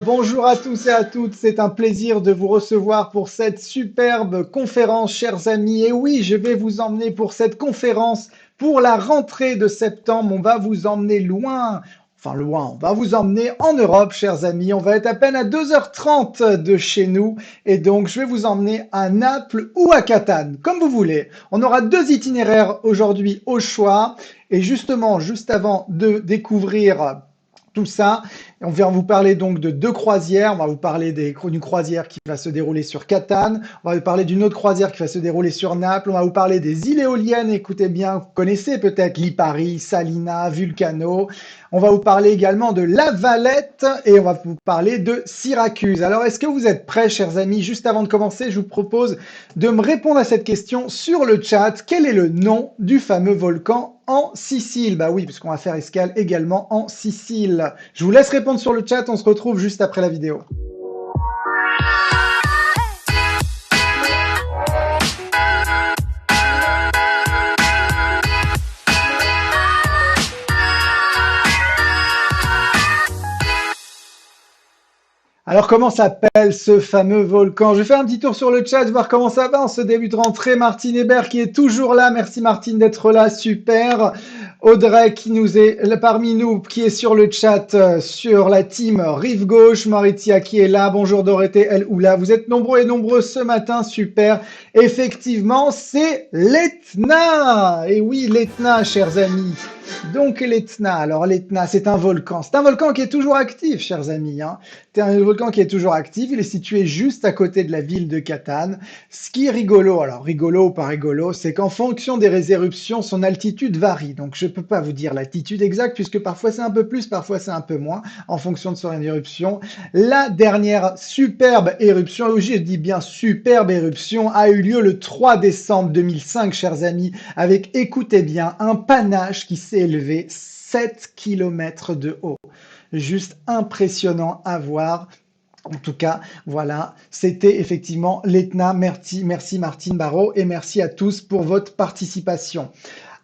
Bonjour à tous et à toutes, c'est un plaisir de vous recevoir pour cette superbe conférence, chers amis. Et oui, je vais vous emmener pour cette conférence pour la rentrée de septembre. On va vous emmener loin, enfin loin, on va vous emmener en Europe, chers amis. On va être à peine à 2h30 de chez nous. Et donc, je vais vous emmener à Naples ou à Catane, comme vous voulez. On aura deux itinéraires aujourd'hui au choix. Et justement, juste avant de découvrir tout ça, on vient vous parler donc de deux croisières. On va vous parler d'une croisière qui va se dérouler sur Catane. On va vous parler d'une autre croisière qui va se dérouler sur Naples. On va vous parler des îles éoliennes. Écoutez bien, vous connaissez peut-être Lipari, Salina, Vulcano. On va vous parler également de La Valette et on va vous parler de Syracuse. Alors, est-ce que vous êtes prêts, chers amis? Juste avant de commencer, je vous propose de me répondre à cette question sur le chat. Quel est le nom du fameux volcan en Sicile? Bah oui, puisqu'on va faire escale également en Sicile. Je vous laisse répondre sur le chat, on se retrouve juste après la vidéo. Alors, comment s'appelle ce fameux volcan? Je vais faire un petit tour sur le chat, voir comment ça va en ce début de rentrée. Martine Hébert qui est toujours là. Merci Martine d'être là, super. Audrey qui nous est là parmi nous, qui est sur le chat, sur la team Rive Gauche. Maritia qui est là. Bonjour Dorothée, elle ou là. Vous êtes nombreux et nombreux ce matin, super. Effectivement, c'est l'Etna. Et oui, l'Etna, chers amis. Donc l'Etna, alors l'Etna, c'est un volcan. C'est un volcan qui est toujours actif, chers amis, hein. C'est un volcan qui est toujours actif. Il est situé juste à côté de la ville de Catane. Ce qui est rigolo, alors rigolo ou pas rigolo, c'est qu'en fonction des éruptions, son altitude varie. Donc je ne peux pas vous dire l'altitude exacte, puisque parfois c'est un peu plus, parfois c'est un peu moins, en fonction de son éruption. La dernière superbe éruption, et je dis bien superbe éruption, a eu lieu le 3 décembre 2005, chers amis, avec, écoutez bien, un panache qui s'est élevé 7 km de haut. Juste impressionnant à voir. En tout cas, voilà, c'était effectivement l'Etna. Merci, merci Martine Barrault et merci à tous pour votre participation.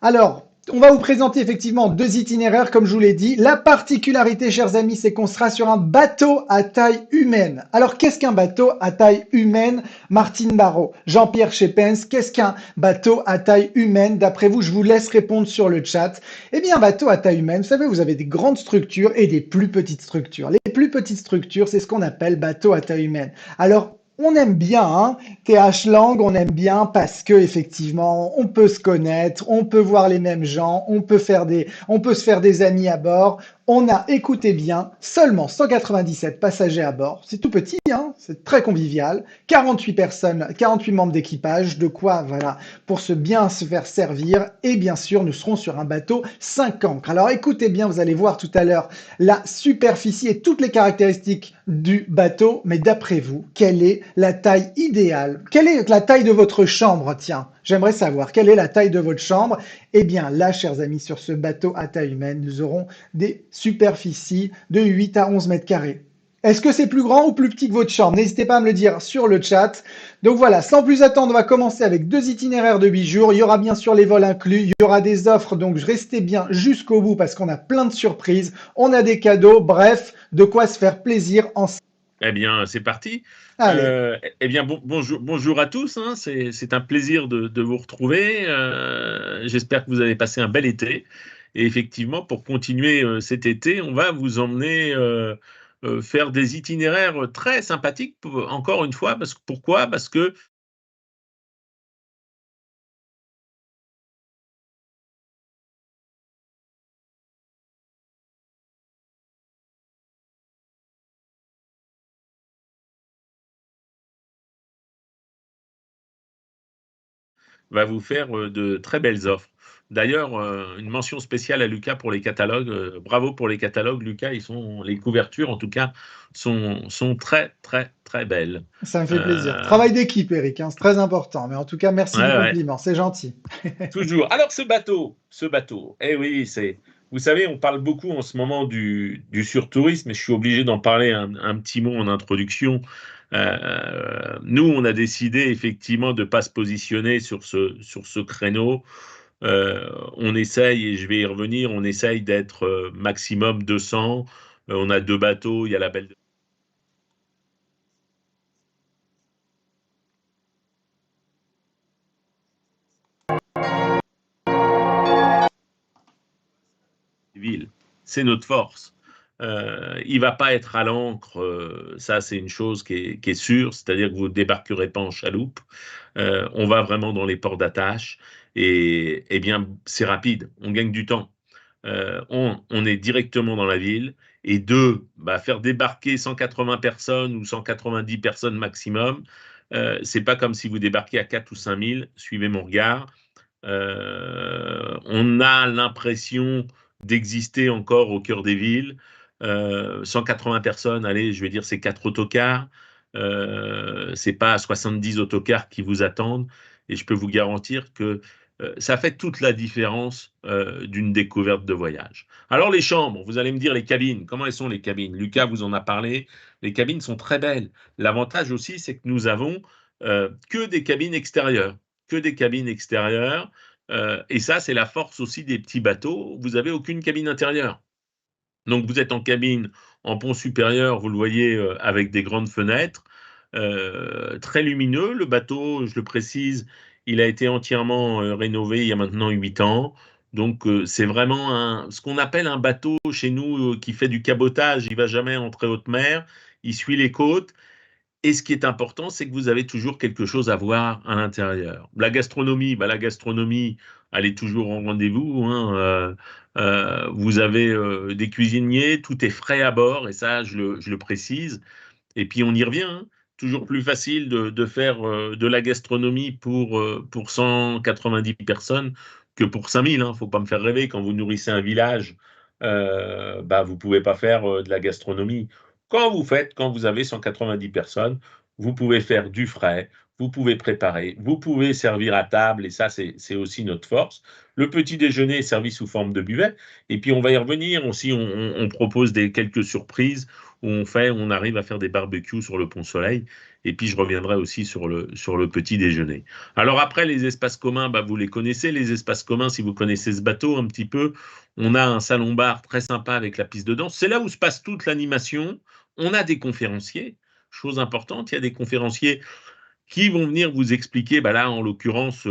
Alors, on va vous présenter effectivement deux itinéraires, comme je vous l'ai dit. La particularité, chers amis, c'est qu'on sera sur un bateau à taille humaine. Alors, qu'est-ce qu'un bateau à taille humaine, Martine Barrault, Jean-Pierre Chepens, qu'est-ce qu'un bateau à taille humaine? D'après vous, je vous laisse répondre sur le chat. Eh bien, un bateau à taille humaine, vous savez, vous avez des grandes structures et des plus petites structures. Les plus petites structures, c'est ce qu'on appelle bateau à taille humaine. Alors, on aime bien, hein, TH Lang, on aime bien parce que effectivement, on peut se connaître, on peut voir les mêmes gens, on peut se faire des amis à bord. On a, écoutez bien, seulement 197 passagers à bord. C'est tout petit, hein, c'est très convivial. 48 personnes, 48 membres d'équipage, de quoi, voilà, pour bien se faire servir. Et bien sûr, nous serons sur un bateau 5 ancres. Alors écoutez bien, vous allez voir tout à l'heure la superficie et toutes les caractéristiques du bateau. Mais d'après vous, quelle est la taille idéale? Quelle est la taille de votre chambre? Tiens, j'aimerais savoir, quelle est la taille de votre chambre? Eh bien là, chers amis, sur ce bateau à taille humaine, nous aurons des superficies de 8 à 11 mètres carrés. Est-ce que c'est plus grand ou plus petit que votre chambre? N'hésitez pas à me le dire sur le chat. Donc voilà, sans plus attendre, on va commencer avec deux itinéraires de 8 jours. Il y aura bien sûr les vols inclus, il y aura des offres, donc restez bien jusqu'au bout parce qu'on a plein de surprises, on a des cadeaux, bref, de quoi se faire plaisir ensemble. Eh bien, c'est parti. Allez. Eh bien, bonjour à tous, hein. C'est un plaisir de vous retrouver. J'espère que vous avez passé un bel été. Et effectivement, pour continuer cet été, on va vous emmener faire des itinéraires très sympathiques, encore une fois. Pourquoi? Parce que va vous faire de très belles offres. D'ailleurs, une mention spéciale à Lucas pour les catalogues. Bravo pour les catalogues, Lucas. Les couvertures, en tout cas, sont très, très, très belles. Ça me fait plaisir. Euh, Travail d'équipe, Eric, hein, c'est très important. Mais en tout cas, merci du ouais, ouais, compliment, c'est gentil. toujours. Alors, ce bateau, eh oui, vous savez, on parle beaucoup en ce moment du surtourisme, et je suis obligé d'en parler un petit mot en introduction. Nous, on a décidé effectivement de ne pas se positionner sur ce créneau. On essaye, et je vais y revenir, on essaye d'être maximum 200. On a deux bateaux, il y a la Belle villes. C'est notre force. Il ne va pas être à l'ancre, ça c'est une chose qui est sûre, c'est-à-dire que vous ne débarquerez pas en chaloupe. On va vraiment dans les ports d'attache et eh bien c'est rapide, on gagne du temps. On est directement dans la ville et deux, bah, faire débarquer 180 personnes ou 190 personnes maximum, c'est pas comme si vous débarquez à 4 ou 5 000, suivez mon regard. On a l'impression d'exister encore au cœur des villes. 180 personnes, allez, je vais dire c'est 4 autocars. C'est pas 70 autocars qui vous attendent. Et je peux vous garantir que ça fait toute la différence d'une découverte de voyage. Alors les chambres, vous allez me dire les cabines, comment elles sont les cabines? Lucas vous en a parlé, les cabines sont très belles. L'avantage aussi, c'est que nous avons que des cabines extérieures, que des cabines extérieures. Et ça, c'est la force aussi des petits bateaux. Vous n'avez aucune cabine intérieure. Donc vous êtes en cabine, en pont supérieur, vous le voyez avec des grandes fenêtres, très lumineux. Le bateau, je le précise, il a été entièrement rénové il y a maintenant 8 ans. Donc c'est vraiment ce qu'on appelle un bateau chez nous qui fait du cabotage. Il ne va jamais en très haute mer, il suit les côtes. Et ce qui est important, c'est que vous avez toujours quelque chose à voir à l'intérieur. La gastronomie, elle est toujours en rendez-vous, hein. Vous avez des cuisiniers, tout est frais à bord, et ça, je le précise. Et puis on y revient, hein. Toujours plus facile de faire de la gastronomie pour 190 personnes que pour 5000. Hein. Faut pas me faire rêver, quand vous nourrissez un village, bah, vous pouvez pas faire de la gastronomie. Quand vous avez 190 personnes, vous pouvez faire du frais, vous pouvez préparer, vous pouvez servir à table, et ça, c'est aussi notre force. Le petit déjeuner est servi sous forme de buvet, et puis on va y revenir aussi, on propose quelques surprises où on arrive à faire des barbecues sur le Pont Soleil, et puis je reviendrai aussi sur le petit déjeuner. Alors après, les espaces communs, bah, vous les connaissez, les espaces communs, si vous connaissez ce bateau un petit peu, on a un salon-bar très sympa avec la piste de danse, c'est là où se passe toute l'animation, on a des conférenciers, chose importante, il y a des conférenciers qui vont venir vous expliquer, bah là en l'occurrence,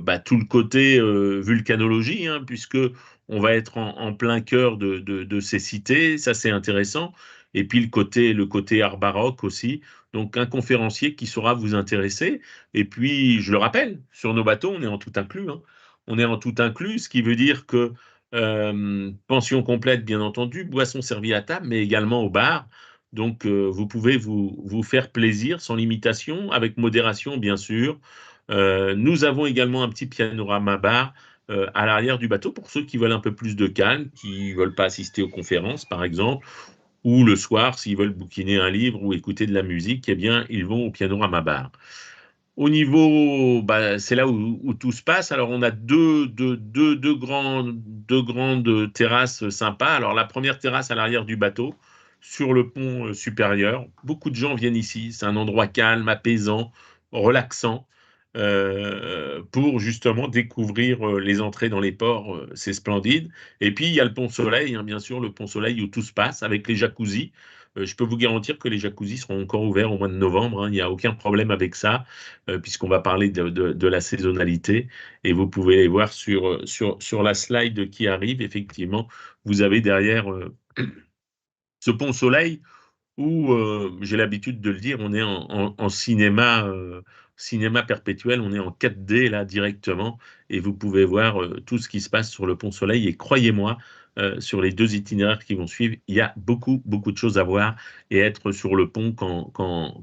bah, tout le côté vulcanologie, hein, puisque on va être en plein cœur de ces cités, ça c'est intéressant, et puis le côté art baroque aussi, donc un conférencier qui saura vous intéresser, et puis je le rappelle, sur nos bateaux on est en tout inclus, hein. On est en tout inclus, ce qui veut dire que pension complète bien entendu, boissons servies à table, mais également au bar. Donc, vous pouvez vous faire plaisir sans limitation, avec modération, bien sûr. Nous avons également un petit panorama bar à l'arrière du bateau pour ceux qui veulent un peu plus de calme, qui ne veulent pas assister aux conférences, par exemple, ou le soir, s'ils veulent bouquiner un livre ou écouter de la musique, eh bien, ils vont au panorama bar. Au niveau, bah, c'est là où tout se passe. Alors, on a deux grandes terrasses sympas. Alors, la première terrasse à l'arrière du bateau, sur le pont supérieur. Beaucoup de gens viennent ici. C'est un endroit calme, apaisant, relaxant, pour justement découvrir les entrées dans les ports. C'est splendide. Et puis, il y a le pont Soleil, hein, bien sûr, le pont Soleil où tout se passe avec les jacuzzis. Je peux vous garantir que les jacuzzis seront encore ouverts au mois de novembre, hein. Il n'y a aucun problème avec ça, puisqu'on va parler de la saisonnalité. Et vous pouvez les voir sur la slide qui arrive. Effectivement, vous avez derrière ce pont Soleil où, j'ai l'habitude de le dire, on est en cinéma perpétuel, on est en 4D là directement, et vous pouvez voir tout ce qui se passe sur le pont Soleil. Et croyez-moi, sur les 2 itinéraires qui vont suivre, il y a beaucoup, beaucoup de choses à voir, et être sur le pont quand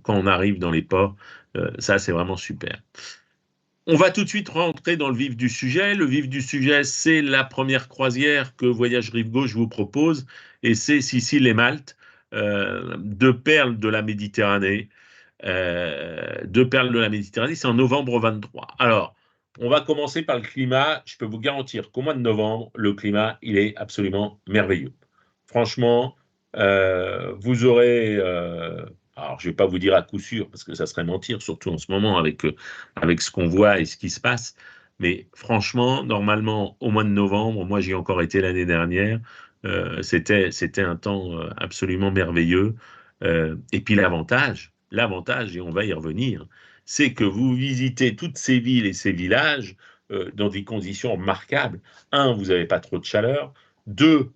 on arrive dans les ports, ça c'est vraiment super. On va tout de suite rentrer dans le vif du sujet. Le vif du sujet, c'est la première croisière que Voyage Rive Gauche vous propose, et c'est Sicile et Malte, deux perles de la Méditerranée. Deux perles de la Méditerranée, c'est en novembre 23. Alors, on va commencer par le climat. Je peux vous garantir qu'au mois de novembre, le climat, il est absolument merveilleux. Franchement, vous aurez, alors je ne vais pas vous dire à coup sûr, parce que ça serait mentir, surtout en ce moment avec ce qu'on voit et ce qui se passe, mais franchement, normalement, au mois de novembre, moi j'y ai encore été l'année dernière, c'était un temps absolument merveilleux. Et puis l'avantage, et on va y revenir, c'est que vous visitez toutes ces villes et ces villages dans des conditions remarquables. Un, vous n'avez pas trop de chaleur. Deux,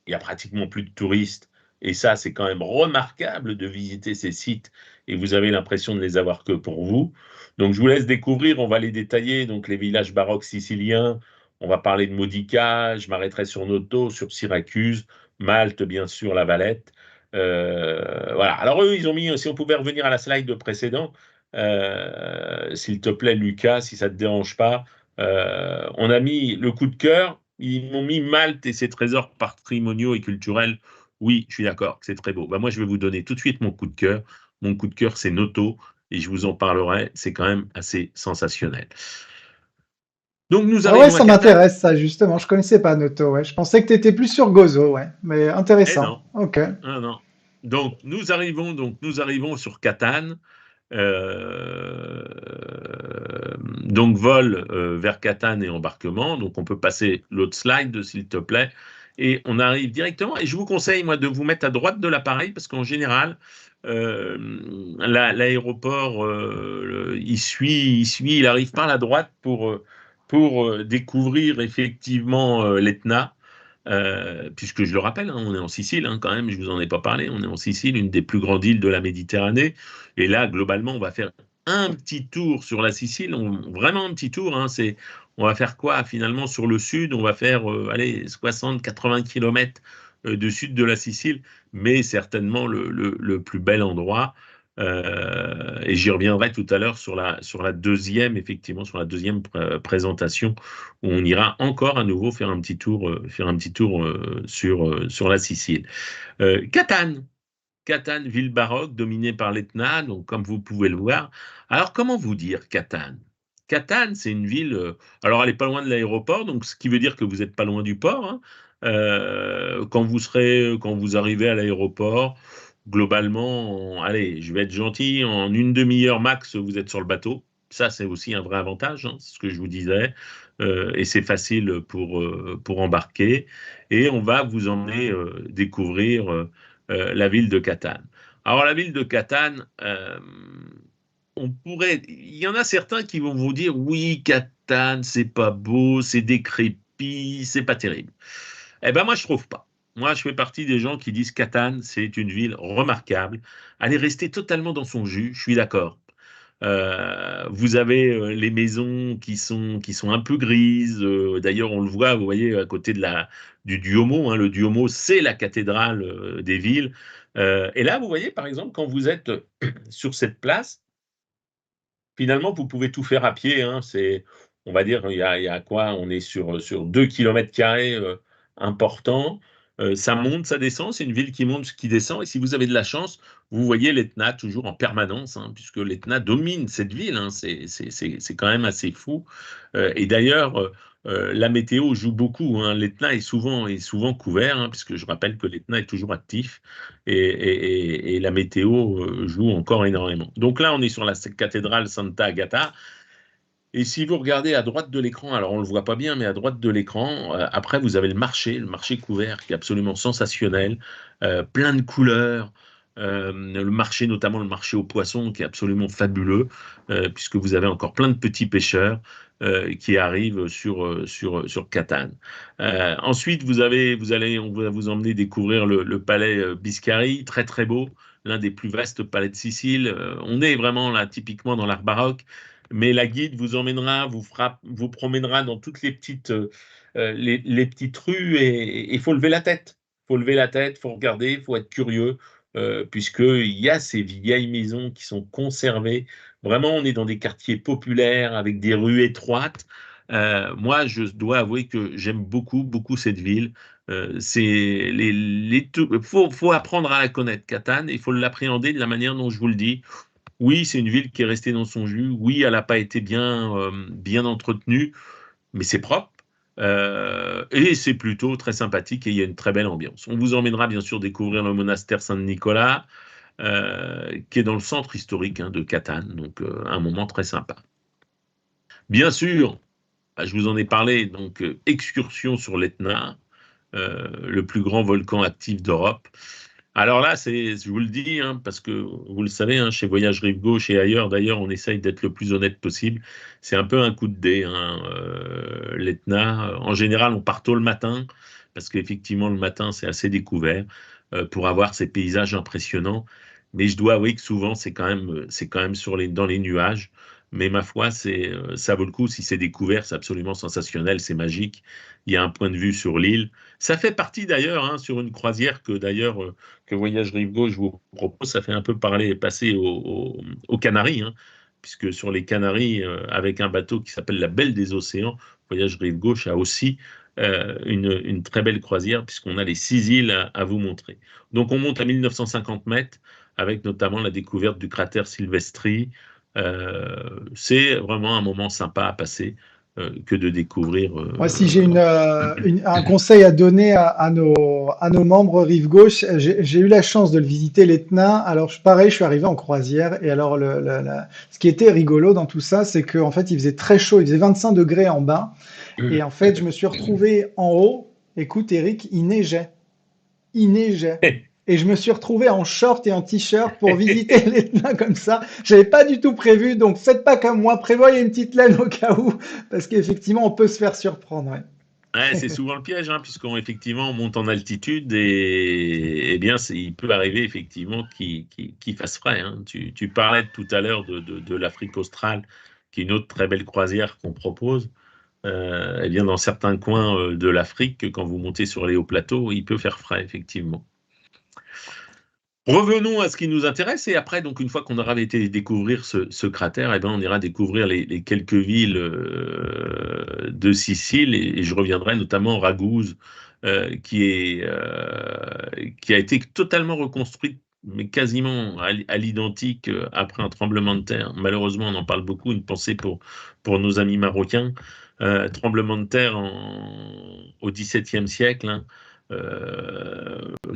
il y a pratiquement plus de touristes. Et ça, c'est quand même remarquable de visiter ces sites et vous avez l'impression de les avoir que pour vous. Donc, je vous laisse découvrir, on va les détailler. Donc, les villages baroques siciliens, on va parler de Modica, je m'arrêterai sur Noto, sur Syracuse, Malte, bien sûr, La Valette. Voilà. Alors, eux, ils ont mis, si on pouvait revenir à la slide précédente, s'il te plaît, Lucas, si ça ne te dérange pas, on a mis le coup de cœur. Ils m'ont mis Malte et ses trésors patrimoniaux et culturels. Oui, je suis d'accord, c'est très beau. Bah, moi, je vais vous donner tout de suite mon coup de cœur. Mon coup de cœur, c'est Noto, et je vous en parlerai. C'est quand même assez sensationnel. Donc, nous Ah ouais, arrivons à ça Catane. m'intéresse, ça, justement. Je connaissais pas Noto, ouais. Je pensais que tu étais plus sur Gozo, ouais. Mais Eh intéressant. non, Ok. non. Donc nous arrivons sur Catane. Euh, donc vol vers Catane et embarquement. Donc on peut passer l'autre slide, s'il te plaît. Et on arrive directement. Et je vous conseille, moi, de vous mettre à droite de l'appareil parce qu'en général, euh, l'aéroport, il arrive par la droite pour découvrir effectivement l'Etna. Puisque je le rappelle, hein, on est en Sicile quand même, je vous en ai pas parlé, on est en Sicile, une des plus grandes îles de la Méditerranée. Et là, globalement, on va faire un petit tour sur la Sicile, vraiment un petit tour. On va faire quoi finalement sur le sud? On va faire, allez, 60-80 kilomètres du sud de la Sicile, mais certainement le plus bel endroit. Et j'y reviendrai tout à l'heure sur la deuxième, effectivement, sur la deuxième présentation où on ira encore à nouveau faire un petit tour sur la Sicile. Catane. Catane, ville baroque dominée par l'Etna, donc comme vous pouvez le voir. Alors, comment vous dire Catane? Catane, c'est une ville. Alors, elle n'est pas loin de l'aéroport, donc ce qui veut dire que vous n'êtes pas loin du port, hein. Quand vous arrivez à l'aéroport, globalement, allez, je vais être gentil, en une demi-heure max, vous êtes sur le bateau. Ça, c'est aussi un vrai avantage, hein, c'est ce que je vous disais. Et c'est facile pour embarquer. Et on va vous emmener découvrir la ville de Catane. Alors la ville de Catane, il y en a certains qui vont vous dire oui, Catane, c'est pas beau, c'est décrépit, c'est pas terrible. Eh ben moi je trouve pas. Moi je fais partie des gens qui disent Catane, c'est une ville remarquable. Elle est restée totalement dans son jus, je suis d'accord. Vous avez les maisons qui sont un peu grises. D'ailleurs, on le voit, vous voyez, à côté du Duomo, hein. Le Duomo, c'est la cathédrale des villes. Et là, vous voyez, par exemple, quand vous êtes sur cette place, finalement, vous pouvez tout faire à pied, hein. On va dire, il y a quoi? On est sur 2 kilomètres carrés importants. Ça monte, ça descend. C'est une ville qui monte, qui descend. Et si vous avez de la chance, vous voyez l'Etna toujours en permanence, hein, puisque l'Etna domine cette ville, hein. C'est quand même assez fou. Et d'ailleurs, la météo joue beaucoup, hein. L'Etna est souvent couvert, hein, puisque je rappelle que l'Etna est toujours actif et la météo joue encore énormément. Donc là, on est sur la cathédrale Santa Agata. Et si vous regardez à droite de l'écran, alors on ne le voit pas bien, mais à droite de l'écran, après vous avez le marché couvert qui est absolument sensationnel, plein de couleurs. Le marché, notamment le marché aux poissons, qui est absolument fabuleux, puisque vous avez encore plein de petits pêcheurs qui arrivent sur Catane. Ensuite, on va vous emmener découvrir le palais Biscari, très très beau, l'un des plus vastes palais de Sicile. On est vraiment là typiquement dans l'art baroque, mais la guide vous emmènera, vous promènera dans toutes les petites rues et il faut lever la tête. Il faut lever la tête, il faut regarder, il faut être curieux, puisqu'il y a ces vieilles maisons qui sont conservées. Vraiment, on est dans des quartiers populaires avec des rues étroites. Moi, je dois avouer que j'aime beaucoup, beaucoup cette ville. Faut apprendre à la connaître, Catane, il faut l'appréhender de la manière dont je vous le dis. Oui, c'est une ville qui est restée dans son jus. Oui, elle n'a pas été bien entretenue, mais c'est propre. Et c'est plutôt très sympathique et il y a une très belle ambiance. On vous emmènera bien sûr découvrir le monastère Saint-Nicolas, qui est dans le centre historique, hein, de Catane, donc un moment très sympa. Bien sûr, bah, je vous en ai parlé, donc excursion sur l'Etna, le plus grand volcan actif d'Europe. Alors là, je vous le dis, hein, parce que vous le savez, hein, chez Voyage Rive Gauche et ailleurs, d'ailleurs, on essaye d'être le plus honnête possible. C'est un peu un coup de dé, hein, l'Etna. En général, on part tôt le matin, parce qu'effectivement, le matin, c'est assez découvert pour avoir ces paysages impressionnants. Mais je dois avouer que souvent, c'est quand même dans les nuages. Mais ma foi, ça vaut le coup. Si c'est découvert, c'est absolument sensationnel, c'est magique. Il y a un point de vue sur l'île. Ça fait partie d'ailleurs, hein, sur une croisière que Voyage Rive Gauche vous propose, ça fait un peu passer aux Canaries, hein, puisque sur les Canaries, avec un bateau qui s'appelle la Belle des Océans, Voyage Rive Gauche a aussi une très belle croisière, puisqu'on a les 6 îles à vous montrer. Donc on monte à 1950 mètres, avec notamment la découverte du cratère Silvestri. C'est vraiment un moment sympa à passer que de découvrir. Moi, si j'ai un conseil à donner à nos membres Rive Gauche, j'ai eu la chance de le visiter, l'Etna. Alors, pareil, je suis arrivé en croisière. Et alors, ce qui était rigolo dans tout ça, c'est qu'en fait, il faisait très chaud. Il faisait 25 degrés en bas. Et en fait, je me suis retrouvé en haut. Écoute, Eric, il neigeait. Il neigeait. Et je me suis retrouvé en short et en t-shirt pour visiter l'Etna comme ça. J'avais pas du tout prévu, donc faites pas comme moi, prévoyez une petite laine au cas où, parce qu'effectivement, on peut se faire surprendre. Ouais. Ouais, c'est souvent le piège, hein, puisqu'on effectivement on monte en altitude et bien il peut arriver effectivement qu'il fasse frais, hein. Tu parlais tout à l'heure de l'Afrique australe, qui est une autre très belle croisière qu'on propose. Eh bien, dans certains coins de l'Afrique, quand vous montez sur les hauts plateaux, il peut faire frais, effectivement. Revenons à ce qui nous intéresse et après, donc une fois qu'on aura été découvrir ce cratère, eh ben, on ira découvrir les quelques villes de Sicile et je reviendrai notamment Raguse, qui a été totalement reconstruite, mais quasiment à l'identique après un tremblement de terre. Malheureusement, on en parle beaucoup, une pensée pour nos amis marocains. Tremblement de terre au XVIIe siècle, hein,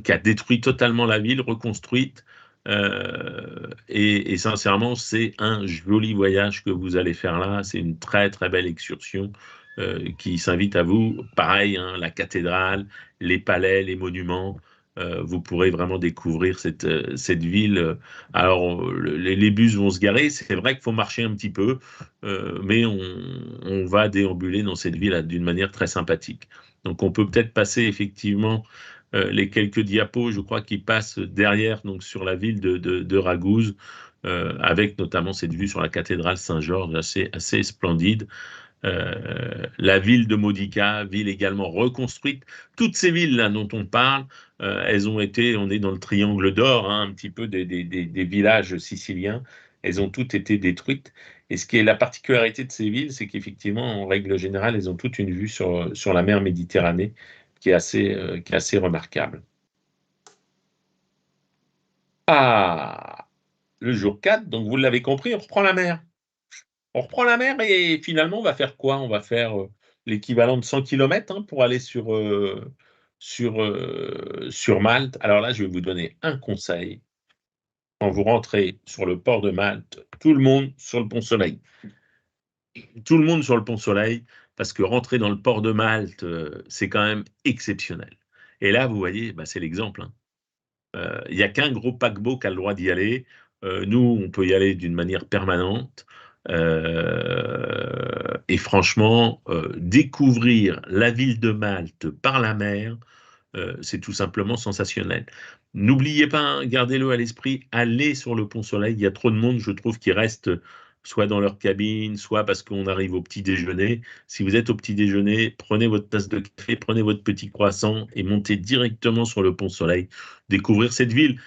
qui a détruit totalement la ville, reconstruite. Et sincèrement, c'est un joli voyage que vous allez faire là. C'est une très très belle excursion qui s'invite à vous. Pareil, hein, la cathédrale, les palais, les monuments. Vous pourrez vraiment découvrir cette ville. Alors, les bus vont se garer. C'est vrai qu'il faut marcher un petit peu, mais on va déambuler dans cette ville d'une manière très sympathique. Donc, on peut peut-être passer effectivement les quelques diapos, je crois, qui passent derrière, donc sur la ville de Raguse, avec notamment cette vue sur la cathédrale Saint-Georges, assez splendide. La ville de Modica, ville également reconstruite. Toutes ces villes-là dont on parle, on est dans le triangle d'or, hein, un petit peu des villages siciliens, elles ont toutes été détruites. Et ce qui est la particularité de ces villes, c'est qu'effectivement, en règle générale, elles ont toutes une vue sur la mer Méditerranée qui est assez remarquable. Ah, le jour 4, donc vous l'avez compris, on reprend la mer. On reprend la mer et finalement, on va faire quoi? On va faire l'équivalent de 100 km, hein, pour aller sur Malte. Alors là, je vais vous donner un conseil. Quand vous rentrez sur le port de Malte, tout le monde sur le Pont-Soleil. Tout le monde sur le Pont-Soleil, parce que rentrer dans le port de Malte, c'est quand même exceptionnel. Et là, vous voyez, bah, c'est l'exemple, hein. Il n'y a qu'un gros paquebot qui a le droit d'y aller. Nous, on peut y aller d'une manière permanente. Et franchement, découvrir la ville de Malte par la mer, c'est tout simplement sensationnel. N'oubliez pas, hein, gardez-le à l'esprit, allez sur le Pont Soleil. Il y a trop de monde, je trouve, qui reste soit dans leur cabine, soit parce qu'on arrive au petit déjeuner. Si vous êtes au petit déjeuner, prenez votre tasse de café, prenez votre petit croissant et montez directement sur le Pont Soleil. Découvrir cette ville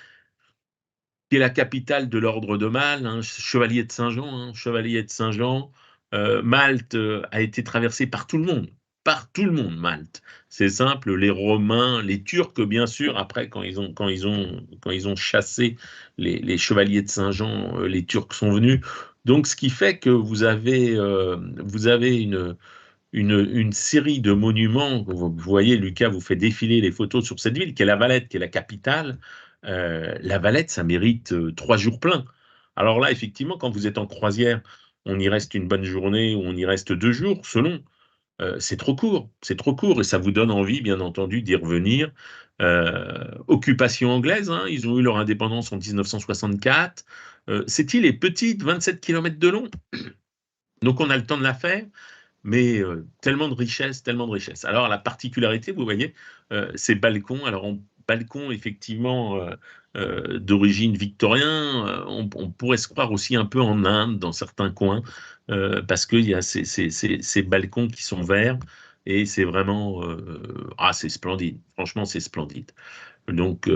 qui est la capitale de l'ordre de Malte, hein, Chevalier de Saint-Jean, hein, Chevalier de Saint-Jean. Malte a été traversée par tout le monde, Malte. C'est simple, les Romains, les Turcs, bien sûr, après, quand ils ont chassé les chevaliers de Saint-Jean, les Turcs sont venus. Donc, ce qui fait que vous avez une série de monuments. Vous voyez, Lucas vous fait défiler les photos sur cette ville, qui est La Valette, qui est la capitale. La Valette, ça mérite 3 jours pleins. Alors là, effectivement, quand vous êtes en croisière, on y reste une bonne journée ou on y reste 2 jours, selon. C'est trop court et ça vous donne envie, bien entendu, d'y revenir. Occupation anglaise, hein, ils ont eu leur indépendance en 1964. Cette île est petite, 27 km de long, donc on a le temps de la faire. mais tellement de richesse, tellement de richesse. Alors la particularité, vous voyez, ces balcons, alors balcons effectivement d'origine victorien, on pourrait se croire aussi un peu en Inde dans certains coins, parce qu'il y a ces balcons qui sont verts, et c'est vraiment, c'est splendide, franchement c'est splendide. Donc,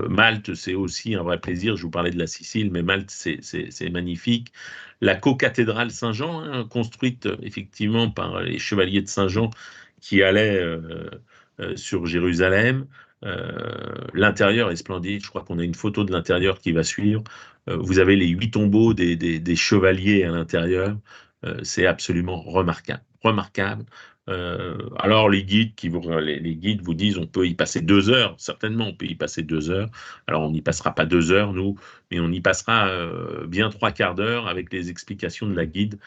Malte, c'est aussi un vrai plaisir. Je vous parlais de la Sicile, mais Malte, c'est magnifique. La co-cathédrale Saint-Jean, hein, construite effectivement par les chevaliers de Saint-Jean qui allaient sur Jérusalem. L'intérieur est splendide. Je crois qu'on a une photo de l'intérieur qui va suivre. Vous avez les 8 tombeaux des chevaliers à l'intérieur. C'est absolument remarquable. Remarquable. Alors les guides vous disent on peut y passer 2 heures, certainement on peut y passer 2 heures. Alors on n'y passera pas 2 heures nous, mais on y passera bien 3 quarts d'heure avec les explications de la guide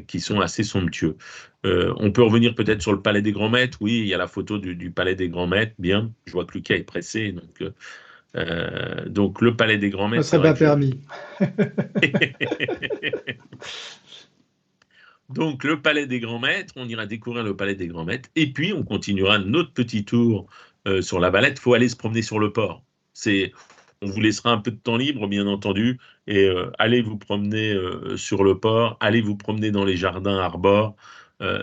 qui sont assez somptueux. On peut revenir peut-être sur le Palais des Grands Maîtres. Oui, il y a la photo du Palais des Grands Maîtres. Bien, je vois que Lucas est pressé, donc le Palais des Grands Ne Maîtres, c'est serait vrai pas que je. permis. Donc, le Palais des Grands Maîtres, on ira découvrir le Palais des Grands Maîtres, et puis on continuera notre petit tour sur la Valette. Il faut aller se promener sur le port. On vous laissera un peu de temps libre, bien entendu, et allez vous promener sur le port, allez vous promener dans les jardins arbores.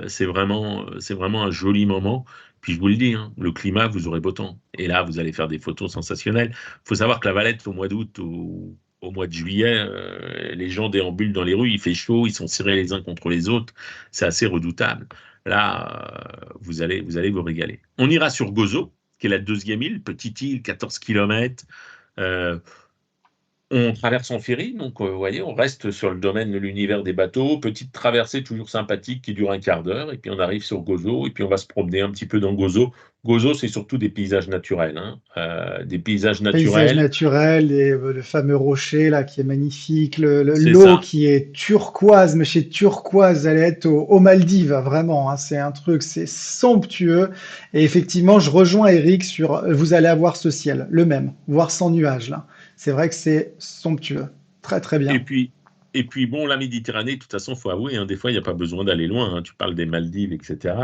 C'est vraiment un joli moment. Puis je vous le dis, hein, le climat, vous aurez beau temps. Et là, vous allez faire des photos sensationnelles. Il faut savoir que la Valette, au mois d'août ou au mois de juillet, les gens déambulent dans les rues, il fait chaud, ils sont serrés les uns contre les autres, c'est assez redoutable. Là, vous allez vous régaler. On ira sur Gozo, qui est la deuxième île, petite île, 14 km. On traverse en ferry, donc vous voyez, on reste sur le domaine de l'univers des bateaux. Petite traversée toujours sympathique qui dure un quart d'heure, et puis on arrive sur Gozo, et puis on va se promener un petit peu dans Gozo. Gozo, c'est surtout des paysages naturels, hein. Des paysages Paysage naturels, naturel et le fameux rocher là qui est magnifique, c'est l'eau ça. qui est turquoise, mais chez turquoise, vous allez être aux Maldives, vraiment, hein, c'est un truc, c'est somptueux. Et effectivement, je rejoins Eric sur, vous allez avoir ce ciel, le même, voire sans nuages là. C'est vrai que c'est somptueux, très très Et bien. puis, et puis bon, la Méditerranée, de toute façon, il faut avouer, hein, des fois, il n'y a pas besoin d'aller loin, hein. Tu parles des Maldives, etc.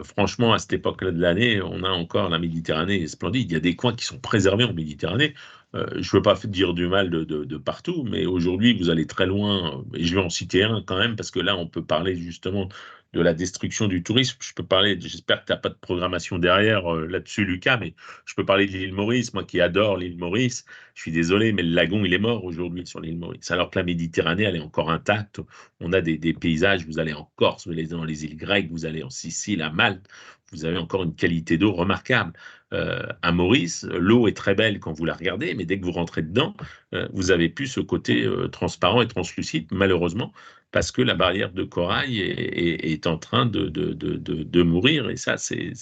Franchement, à cette époque-là de l'année, on a encore la Méditerranée splendide. Il y a des coins qui sont préservés en Méditerranée. Je ne veux pas dire du mal de partout, mais aujourd'hui, vous allez très loin. Et je vais en citer un quand même, parce que là, on peut parler justement de la destruction du tourisme. Je peux parler, j'espère que tu n'as pas de programmation derrière là-dessus, Lucas, mais je peux parler de l'île Maurice, moi qui adore l'île Maurice. Je suis désolé, mais le lagon, il est mort aujourd'hui sur l'île Maurice. Alors que la Méditerranée, elle est encore intacte. On a des paysages, vous allez en Corse, vous allez dans les îles grecques, vous allez en Sicile, à Malte, vous avez encore une qualité d'eau remarquable. À Maurice, l'eau est très belle quand vous la regardez, mais dès que vous rentrez dedans, vous avez plus ce côté transparent et translucide, malheureusement, parce que la barrière de corail est en train de mourir, et ça, c'est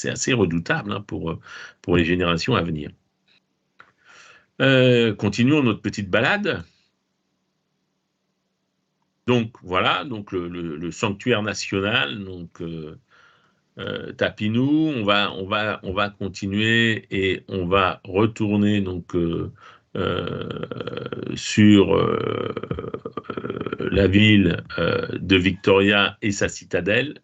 assez redoutable, hein, pour les générations à venir. Continuons notre petite balade. Donc voilà, donc le sanctuaire national, donc Tapinou, on va continuer et on va retourner donc sur la ville de Victoria et sa citadelle.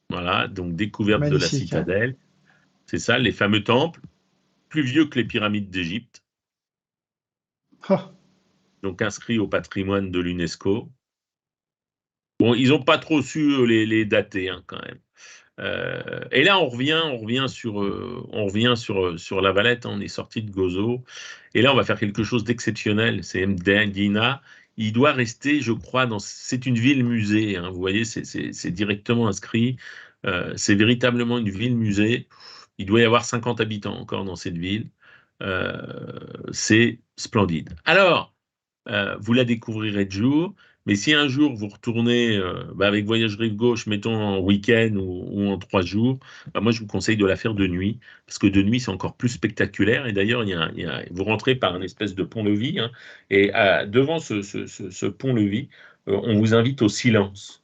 Voilà, donc découverte de la Magnifique, hein. citadelle. C'est ça, les fameux temples, plus vieux que les pyramides d'Égypte, Oh, donc inscrits au patrimoine de l'UNESCO. Bon, ils n'ont pas trop su les dater, hein, quand même. Et là, on revient sur La Valette, hein. On est sorti de Gozo. Et là, on va faire quelque chose d'exceptionnel. C'est Mdinguina. Il doit rester, je crois, c'est une ville-musée, hein. Vous voyez, c'est directement inscrit. C'est véritablement une ville-musée. Il doit y avoir 50 habitants encore dans cette ville. C'est splendide. Alors, vous la découvrirez de jour. Mais si un jour vous retournez avec Voyage Rive Gauche, mettons en week-end ou en 3 jours, moi je vous conseille de la faire de nuit, parce que de nuit c'est encore plus spectaculaire. Et d'ailleurs, vous rentrez par un espèce de pont-levis, hein, et devant ce pont-levis, on vous invite au silence.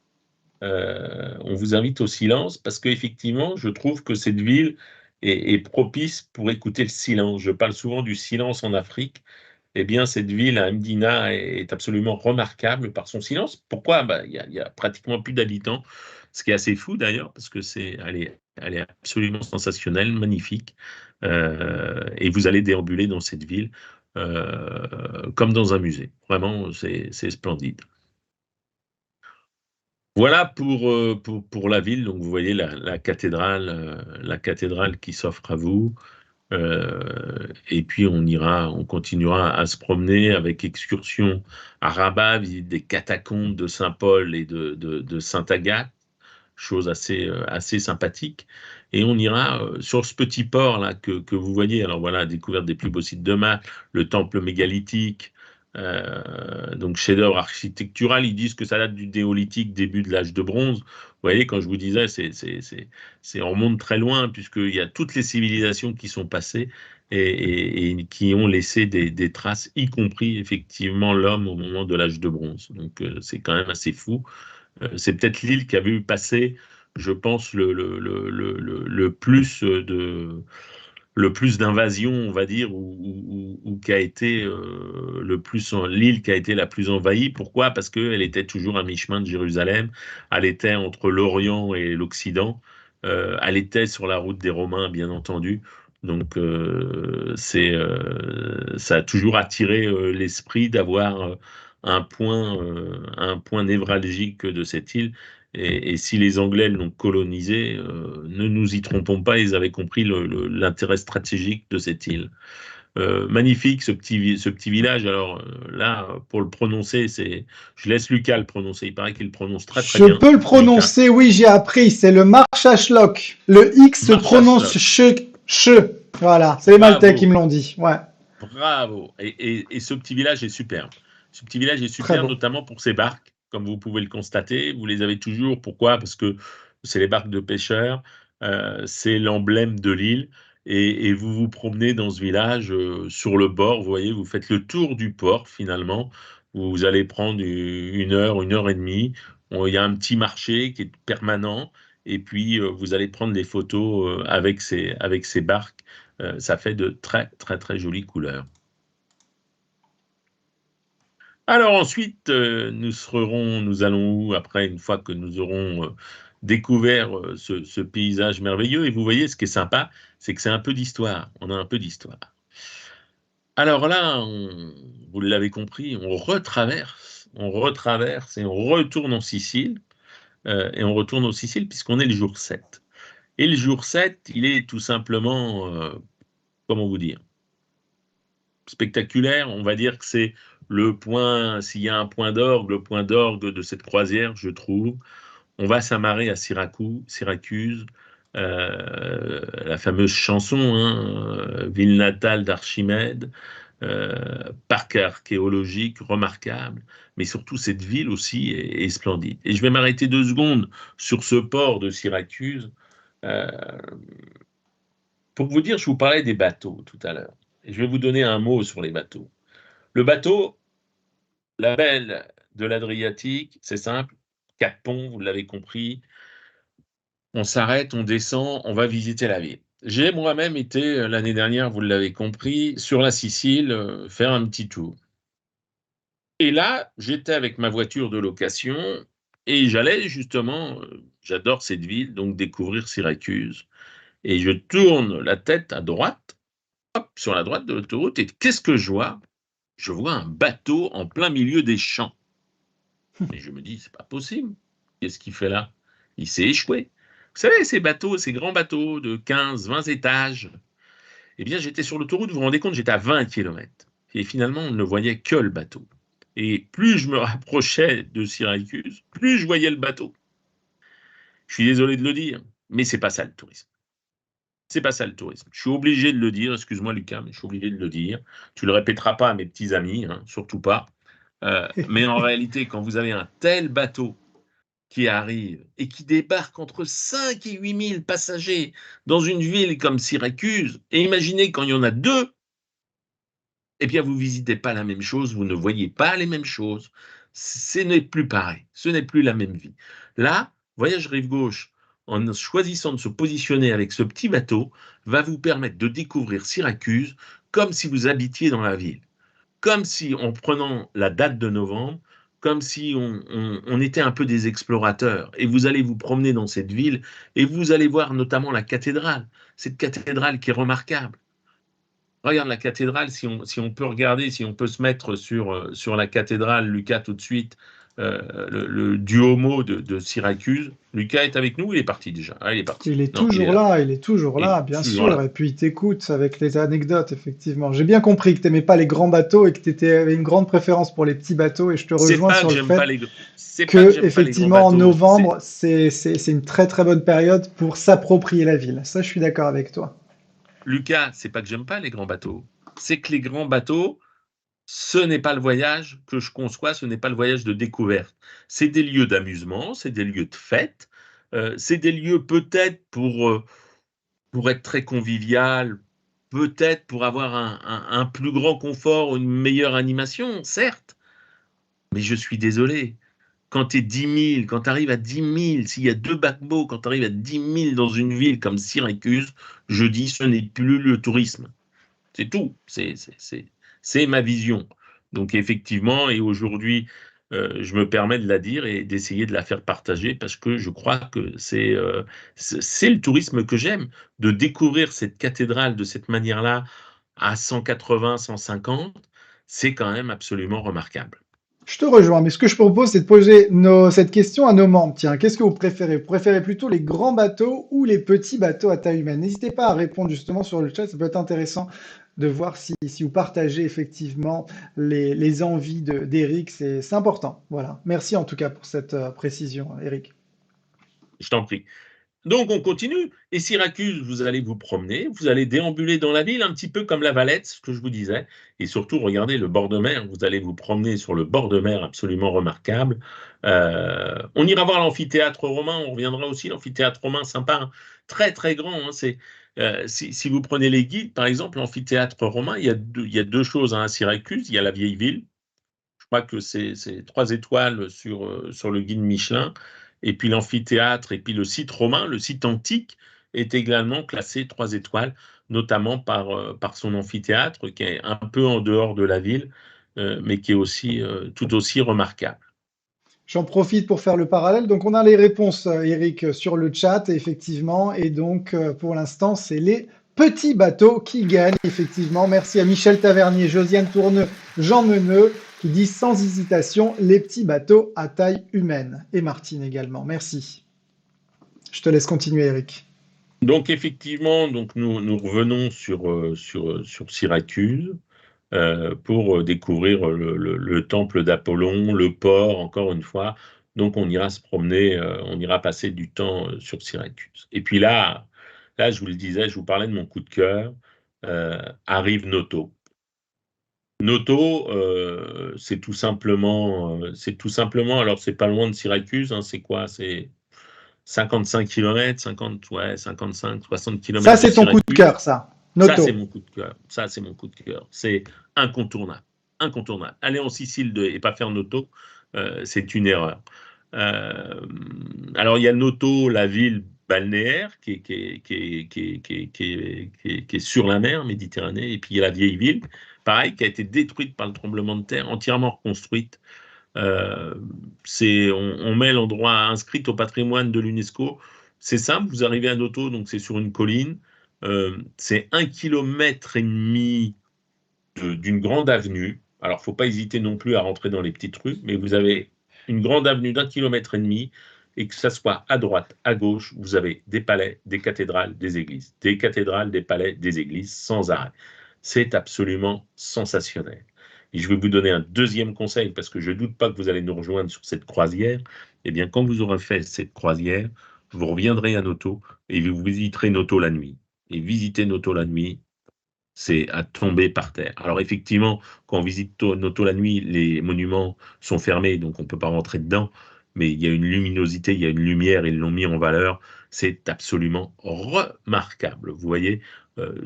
On vous invite au silence parce qu'effectivement, je trouve que cette ville est propice pour écouter le silence. Je parle souvent du silence en Afrique. eh bien, cette ville, à Mdina, est absolument remarquable par son silence. Pourquoi? Il y a pratiquement plus d'habitants, ce qui est assez fou d'ailleurs, parce que elle est absolument sensationnelle, magnifique. Et vous allez déambuler dans cette ville comme dans un musée. Vraiment, c'est splendide. Voilà pour la ville. Donc, vous voyez la cathédrale qui s'offre à vous. Et puis on continuera à se promener avec excursion à Rabat, visite des catacombes de Saint-Paul et de Sainte-Agathe, chose assez sympathique. Et on ira sur ce petit port là que vous voyez. Alors voilà, découverte des plus beaux sites de Malte, le temple mégalithique. Donc chef-d'œuvre architectural, ils disent que ça date du néolithique, début de l'âge de bronze. Vous voyez, quand je vous disais, on remonte très loin, puisqu'il y a toutes les civilisations qui sont passées et qui ont laissé des traces, y compris effectivement l'homme au moment de l'âge de bronze. Donc c'est quand même assez fou. C'est peut-être l'île qui a vu passer, je pense, le plus d'invasions, on va dire, ou qui a été l'île qui a été la plus envahie. Pourquoi? Parce qu'elle était toujours à mi-chemin de Jérusalem. Elle était entre l'Orient et l'Occident. Elle était sur la route des Romains, bien entendu. Donc, ça a toujours attiré l'esprit d'avoir un point névralgique de cette île. Et si les Anglais l'ont colonisé, ne nous y trompons pas, ils avaient compris l'intérêt stratégique de cette île. Magnifique ce petit village. Alors là, pour le prononcer, je laisse Lucas le prononcer. Il paraît qu'il le prononce très très Je bien. peux le Lucas, prononcer, oui, j'ai appris, c'est le Marchashlock. Le X se prononce Marshashlock. che. Voilà, c'est les Maltais qui Bravo, me l'ont dit. Ouais, bravo. Et ce petit village est superbe. Ce petit village est très superbe, beau. notamment pour ses barques, comme vous pouvez le constater. Vous les avez toujours. Pourquoi? Parce que c'est les barques de pêcheurs. C'est l'emblème de l'île. Et vous vous promenez dans ce village sur le bord. Vous voyez, vous faites le tour du port finalement. Vous allez prendre une heure et demie. Il y a un petit marché qui est permanent. Et puis, vous allez prendre des photos avec ces barques. Ça fait de très, très, très jolies couleurs. Alors ensuite, nous allons où après, une fois que nous aurons découvert ce paysage merveilleux? Et vous voyez, ce qui est sympa, c'est que c'est un peu d'histoire. On a un peu d'histoire. Alors là, vous l'avez compris, on retraverse et on retourne en Sicile. Et on retourne en Sicile puisqu'on est le jour 7. Et le jour 7, il est tout simplement, comment vous dire, spectaculaire. On va dire que c'est le point, s'il y a un point d'orgue, le point d'orgue de cette croisière, je trouve. On va s'amarrer à Syracuse, la fameuse chanson, hein, ville natale d'Archimède, parc archéologique remarquable, mais surtout cette ville aussi est splendide. Et je vais m'arrêter 2 secondes sur ce port de Syracuse. euh, pour vous dire, je vous parlais des bateaux tout à l'heure. Et je vais vous donner un mot sur les bateaux. Le bateau, la belle de l'Adriatique, c'est simple, 4 ponts, vous l'avez compris. On s'arrête, on descend, on va visiter la ville. J'ai moi-même été l'année dernière, vous l'avez compris, sur la Sicile, faire un petit tour. Et là, j'étais avec ma voiture de location et j'allais justement, j'adore cette ville, donc découvrir Syracuse. Et je tourne la tête à droite, hop, sur la droite de l'autoroute, et qu'est-ce que je vois? Je vois un bateau en plein milieu des champs. Et je me dis, c'est pas possible. Qu'est-ce qu'il fait là? Il s'est échoué. Vous savez, ces bateaux, ces grands bateaux de 15, 20 étages, eh bien, j'étais sur l'autoroute, vous vous rendez compte, j'étais à 20 km. Et finalement, on ne voyait que le bateau. Et plus je me rapprochais de Syracuse, plus je voyais le bateau. Je suis désolé de le dire, mais c'est pas ça le tourisme. C'est pas ça le tourisme. Je suis obligé de le dire, excuse-moi Lucas, mais je suis obligé de le dire. Tu le répéteras pas à mes petits amis, hein, surtout pas. Mais en réalité, quand vous avez un tel bateau qui arrive et qui débarque entre 5 et 8 000 passagers dans une ville comme Syracuse, et imaginez quand il y en a deux, eh bien vous visitez pas la même chose, vous ne voyez pas les mêmes choses, ce n'est plus pareil, ce n'est plus la même vie. Là, Voyage Rive Gauche, en choisissant de se positionner avec ce petit bateau, va vous permettre de découvrir Syracuse comme si vous habitiez dans la ville. comme si, en prenant la date de novembre, comme si on était un peu des explorateurs. Et vous allez vous promener dans cette ville et vous allez voir notamment la cathédrale, cette cathédrale qui est remarquable. Regarde la cathédrale, si on peut regarder, si on peut se mettre sur la cathédrale, Lucas, tout de suite, le Duomo de Syracuse. Lucas est avec nous ou il est parti déjà? Ah, il est parti. Il est Non, il est toujours là. là, il est toujours Il est là, bien toujours sûr. là. Et puis il t'écoute avec les anecdotes, effectivement. J'ai bien compris que tu n'aimais pas les grands bateaux et que tu avais une grande préférence pour les petits bateaux. Et je te C'est rejoins pas sur que le j'aime pas fait les, c'est pas que que, j'aime pas les grands effectivement, en bateaux. novembre, c'est une très très bonne période pour s'approprier la ville. Ça, je suis d'accord avec toi. Lucas, c'est pas que j'aime pas les grands bateaux. C'est que les grands bateaux, ce n'est pas le voyage que je conçois, ce n'est pas le voyage de découverte. C'est des lieux d'amusement, c'est des lieux de fête, c'est des lieux peut-être pour être très convivial, peut-être pour avoir un plus grand confort, une meilleure animation, certes, mais je suis désolé. Quand tu es 10 000, quand tu arrives à 10 000, s'il y a deux paquebots, quand tu arrives à 10 000 dans une ville comme Syracuse, je dis ce n'est plus le tourisme. C'est tout. C'est ma vision. Donc effectivement, et aujourd'hui, je me permets de la dire et d'essayer de la faire partager parce que je crois que c'est le tourisme que j'aime, de découvrir cette cathédrale de cette manière-là à 180, 150, c'est quand même absolument remarquable. Je te rejoins, mais ce que je propose, c'est de poser cette question à nos membres. Tiens, qu'est-ce que vous préférez? Vous préférez plutôt les grands bateaux ou les petits bateaux à taille humaine? N'hésitez pas à répondre justement sur le chat, ça peut être intéressant de voir si vous partagez effectivement les envies d'Eric, c'est important. Voilà. Merci en tout cas pour cette précision, Eric. Je t'en prie. Donc on continue. Et Syracuse, vous allez vous promener, vous allez déambuler dans la ville, un petit peu comme la Valette, ce que je vous disais. Et surtout, regardez le bord de mer. Vous allez vous promener sur le bord de mer absolument remarquable. On ira voir l'amphithéâtre romain. On reviendra aussi. L'amphithéâtre romain, sympa, hein. Très très grand, hein. Si vous prenez les guides, par exemple, l'amphithéâtre romain, il y a deux choses, hein, à Syracuse. Il y a la vieille ville. Je crois que c'est 3 étoiles sur le guide Michelin. Et puis l'amphithéâtre et puis le site romain, le site antique, est également classé 3 étoiles, notamment par son amphithéâtre qui est un peu en dehors de la ville, mais qui est aussi tout aussi remarquable. J'en profite pour faire le parallèle. Donc, on a les réponses, Eric, sur le chat, effectivement. Et donc, pour l'instant, c'est les petits bateaux qui gagnent, effectivement. Merci à Michel Tavernier, Josiane Tourneux, Jean Meneux, qui disent sans hésitation les petits bateaux à taille humaine. Et Martine également. Merci. Je te laisse continuer, Eric. Donc effectivement, donc nous revenons sur Syracuse. Pour découvrir le temple d'Apollon, le port, encore une fois. Donc on ira se promener, on ira passer du temps sur Syracuse. Et puis là, je vous le disais, je vous parlais de mon coup de cœur, arrive Noto. Noto, c'est tout simplement, alors c'est pas loin de Syracuse, hein, c'est quoi? C'est 55 km, 50, ouais, 55, 60 Ça, km de c'est ton coup de Syracuse. cœur, ça. Ça, c'est Noto. mon coup de cœur. Ça, c'est mon coup de cœur. C'est incontournable. Incontournable. Aller en Sicile et pas faire Noto, c'est une erreur. Euh, alors, il y a Noto, la ville balnéaire, qui est sur la mer Méditerranée, et puis il y a la vieille ville, pareil, qui a été détruite par le tremblement de terre, entièrement reconstruite. Euh, on met l'endroit inscrit au patrimoine de l'UNESCO. C'est simple, vous arrivez à Noto, donc c'est sur une colline. C'est 1,5 km d'une grande avenue. Alors, il ne faut pas hésiter non plus à rentrer dans les petites rues, mais vous avez une grande avenue d'1,5 km, et que ça soit à droite, à gauche, vous avez des palais, des cathédrales, des églises. Des cathédrales, des palais, des églises, sans arrêt. C'est absolument sensationnel. Et je vais vous donner un deuxième conseil, parce que je ne doute pas que vous allez nous rejoindre sur cette croisière. Eh bien, quand vous aurez fait cette croisière, vous reviendrez à Noto et vous visiterez Noto la nuit. Et visiter Noto la nuit, c'est à tomber par terre. Alors effectivement, quand on visite Noto la nuit, les monuments sont fermés, donc on ne peut pas rentrer dedans, mais il y a une luminosité, il y a une lumière, ils l'ont mis en valeur, c'est absolument remarquable. Vous voyez,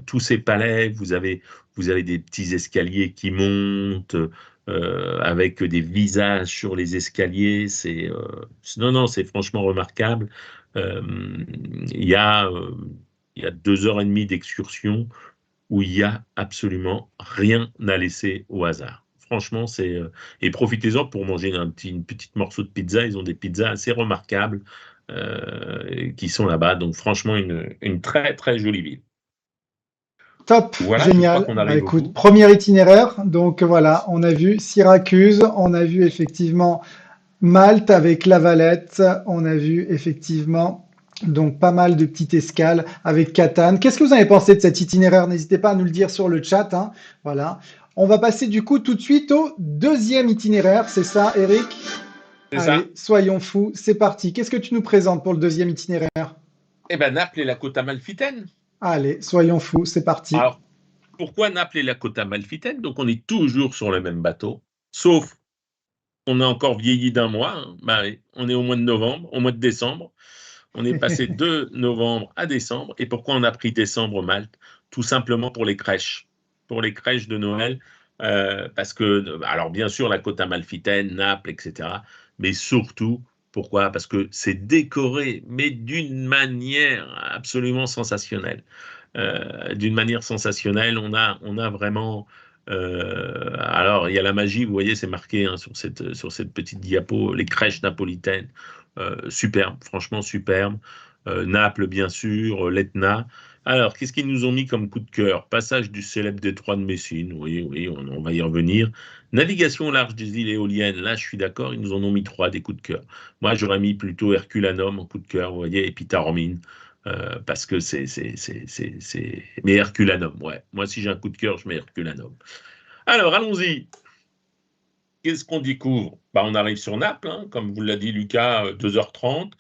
tous ces palais, vous avez des petits escaliers qui montent, avec des visages sur les escaliers, non, non, c'est franchement remarquable. Euh, Il y a, euh, il y a 2 heures et demie d'excursion où il y a absolument rien à laisser au hasard. Franchement, et profitez-en pour manger une petite morceau de pizza. Ils ont des pizzas assez remarquables qui sont là-bas. Donc, franchement, une très, très jolie ville. Top, Voilà, je crois génial. qu'on Bah arrive au écoute, bout. premier itinéraire. Donc voilà, on a vu Syracuse, on a vu effectivement Malte avec La Valette, on a vu effectivement donc pas mal de petites escales avec Catane. Qu'est-ce que vous avez pensé de cet itinéraire? N'hésitez pas à nous le dire sur le chat, hein. Voilà. On va passer du coup tout de suite au deuxième itinéraire, c'est ça, Eric? C'est ça. Allez, soyons fous, c'est parti. Qu'est-ce que tu nous présentes pour le deuxième itinéraire? Eh bien, Naples et la côte amalfitaine. Allez, soyons fous, c'est parti. Alors, pourquoi Naples et la côte amalfitaine? Donc, on est toujours sur le même bateau, sauf on a encore vieilli d'un mois. Hein. Bah, on est au mois de novembre, au mois de décembre. On est passé de novembre à décembre. Et pourquoi on a pris décembre Malte? Tout simplement pour les crèches. Pour les crèches de Noël. Parce que, alors bien sûr, la côte amalfitaine, Naples, etc. Mais surtout, pourquoi? Parce que c'est décoré, mais d'une manière absolument sensationnelle. D'une manière sensationnelle, on a vraiment. Alors, il y a la magie, vous voyez, c'est marqué hein, sur cette petite diapo, les crèches napolitaines. Superbe, franchement superbe. Naples, bien sûr, l'Etna. Alors, qu'est-ce qu'ils nous ont mis comme coup de cœur? Passage du célèbre détroit de Messine, oui, oui, on va y revenir. Navigation au large des îles éoliennes, là, je suis d'accord, ils nous en ont mis 3 des coups de cœur. Moi, j'aurais mis plutôt Herculanum en coup de cœur, vous voyez, et puis Taormine, parce que c'est. Mais Herculanum, ouais. Moi, si j'ai un coup de cœur, je mets Herculanum. Alors, allons-y. Qu'est-ce qu'on découvre? Bah, on arrive sur Naples, hein, comme vous l'a dit Lucas, 2h30.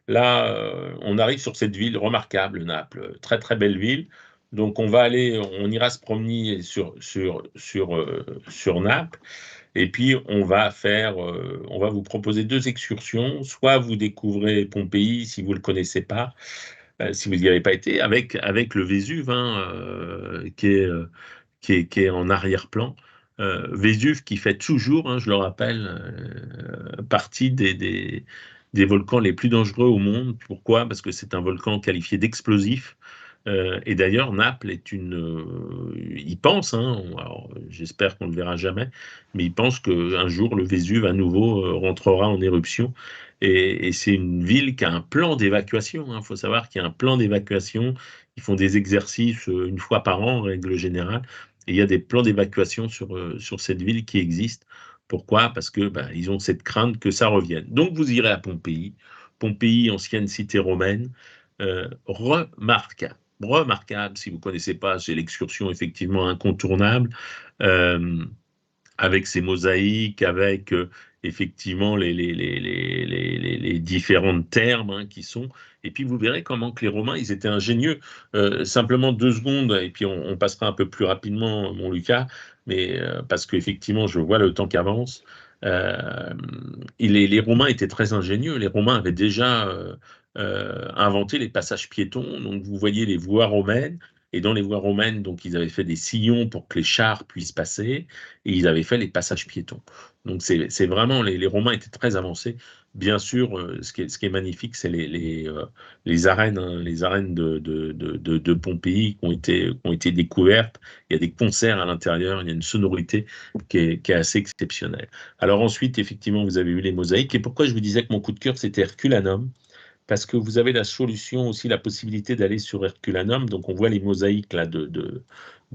Là, on arrive sur cette ville remarquable, Naples. Très, très belle ville. Donc, on ira se promener sur Naples. Et puis, on va vous proposer 2 excursions. Soit vous découvrez Pompéi, si vous ne le connaissez pas, si vous n'y avez pas été, avec le Vésuve, hein, qui est en arrière-plan. Vésuve qui fait toujours, hein, je le rappelle, partie des volcans les plus dangereux au monde. Pourquoi? Parce que c'est un volcan qualifié d'explosif. Et d'ailleurs, Naples est il pense, hein, alors, j'espère qu'on ne le verra jamais, mais il pense qu'un jour le Vésuve à nouveau rentrera en éruption. Et c'est une ville qui a un plan d'évacuation. Il faut savoir qu'il y a un plan d'évacuation. Ils font des exercices une fois par an, en règle générale. Et il y a des plans d'évacuation sur cette ville qui existent. Pourquoi? Parce que ils ont cette crainte que ça revienne. Donc vous irez à Pompéi. Pompéi, ancienne cité romaine, remarquable. Remarquable, si vous ne connaissez pas, c'est l'excursion effectivement incontournable. Euh, avec ces mosaïques, avec effectivement les différentes termes hein, qui sont. Et puis vous verrez comment que les Romains, ils étaient ingénieux. Simplement 2 secondes, et puis on passera un peu plus rapidement, mon Lucas, mais parce qu'effectivement, je vois le temps qui avance. Euh, les Romains étaient très ingénieux. Les Romains avaient déjà inventé les passages piétons. Donc vous voyez les voies romaines. Et dans les voies romaines, donc, ils avaient fait des sillons pour que les chars puissent passer et ils avaient fait les passages piétons. Donc c'est vraiment, les Romains étaient très avancés. Bien sûr, ce qui est magnifique, c'est les arènes, hein, les arènes de Pompéi qui ont été découvertes. Il y a des concerts à l'intérieur, il y a une sonorité qui est assez exceptionnelle. Alors ensuite, effectivement, vous avez eu les mosaïques. Et pourquoi je vous disais que mon coup de cœur, c'était Herculanum? Parce que vous avez la solution aussi, la possibilité d'aller sur Herculanum. Donc, on voit les mosaïques là, de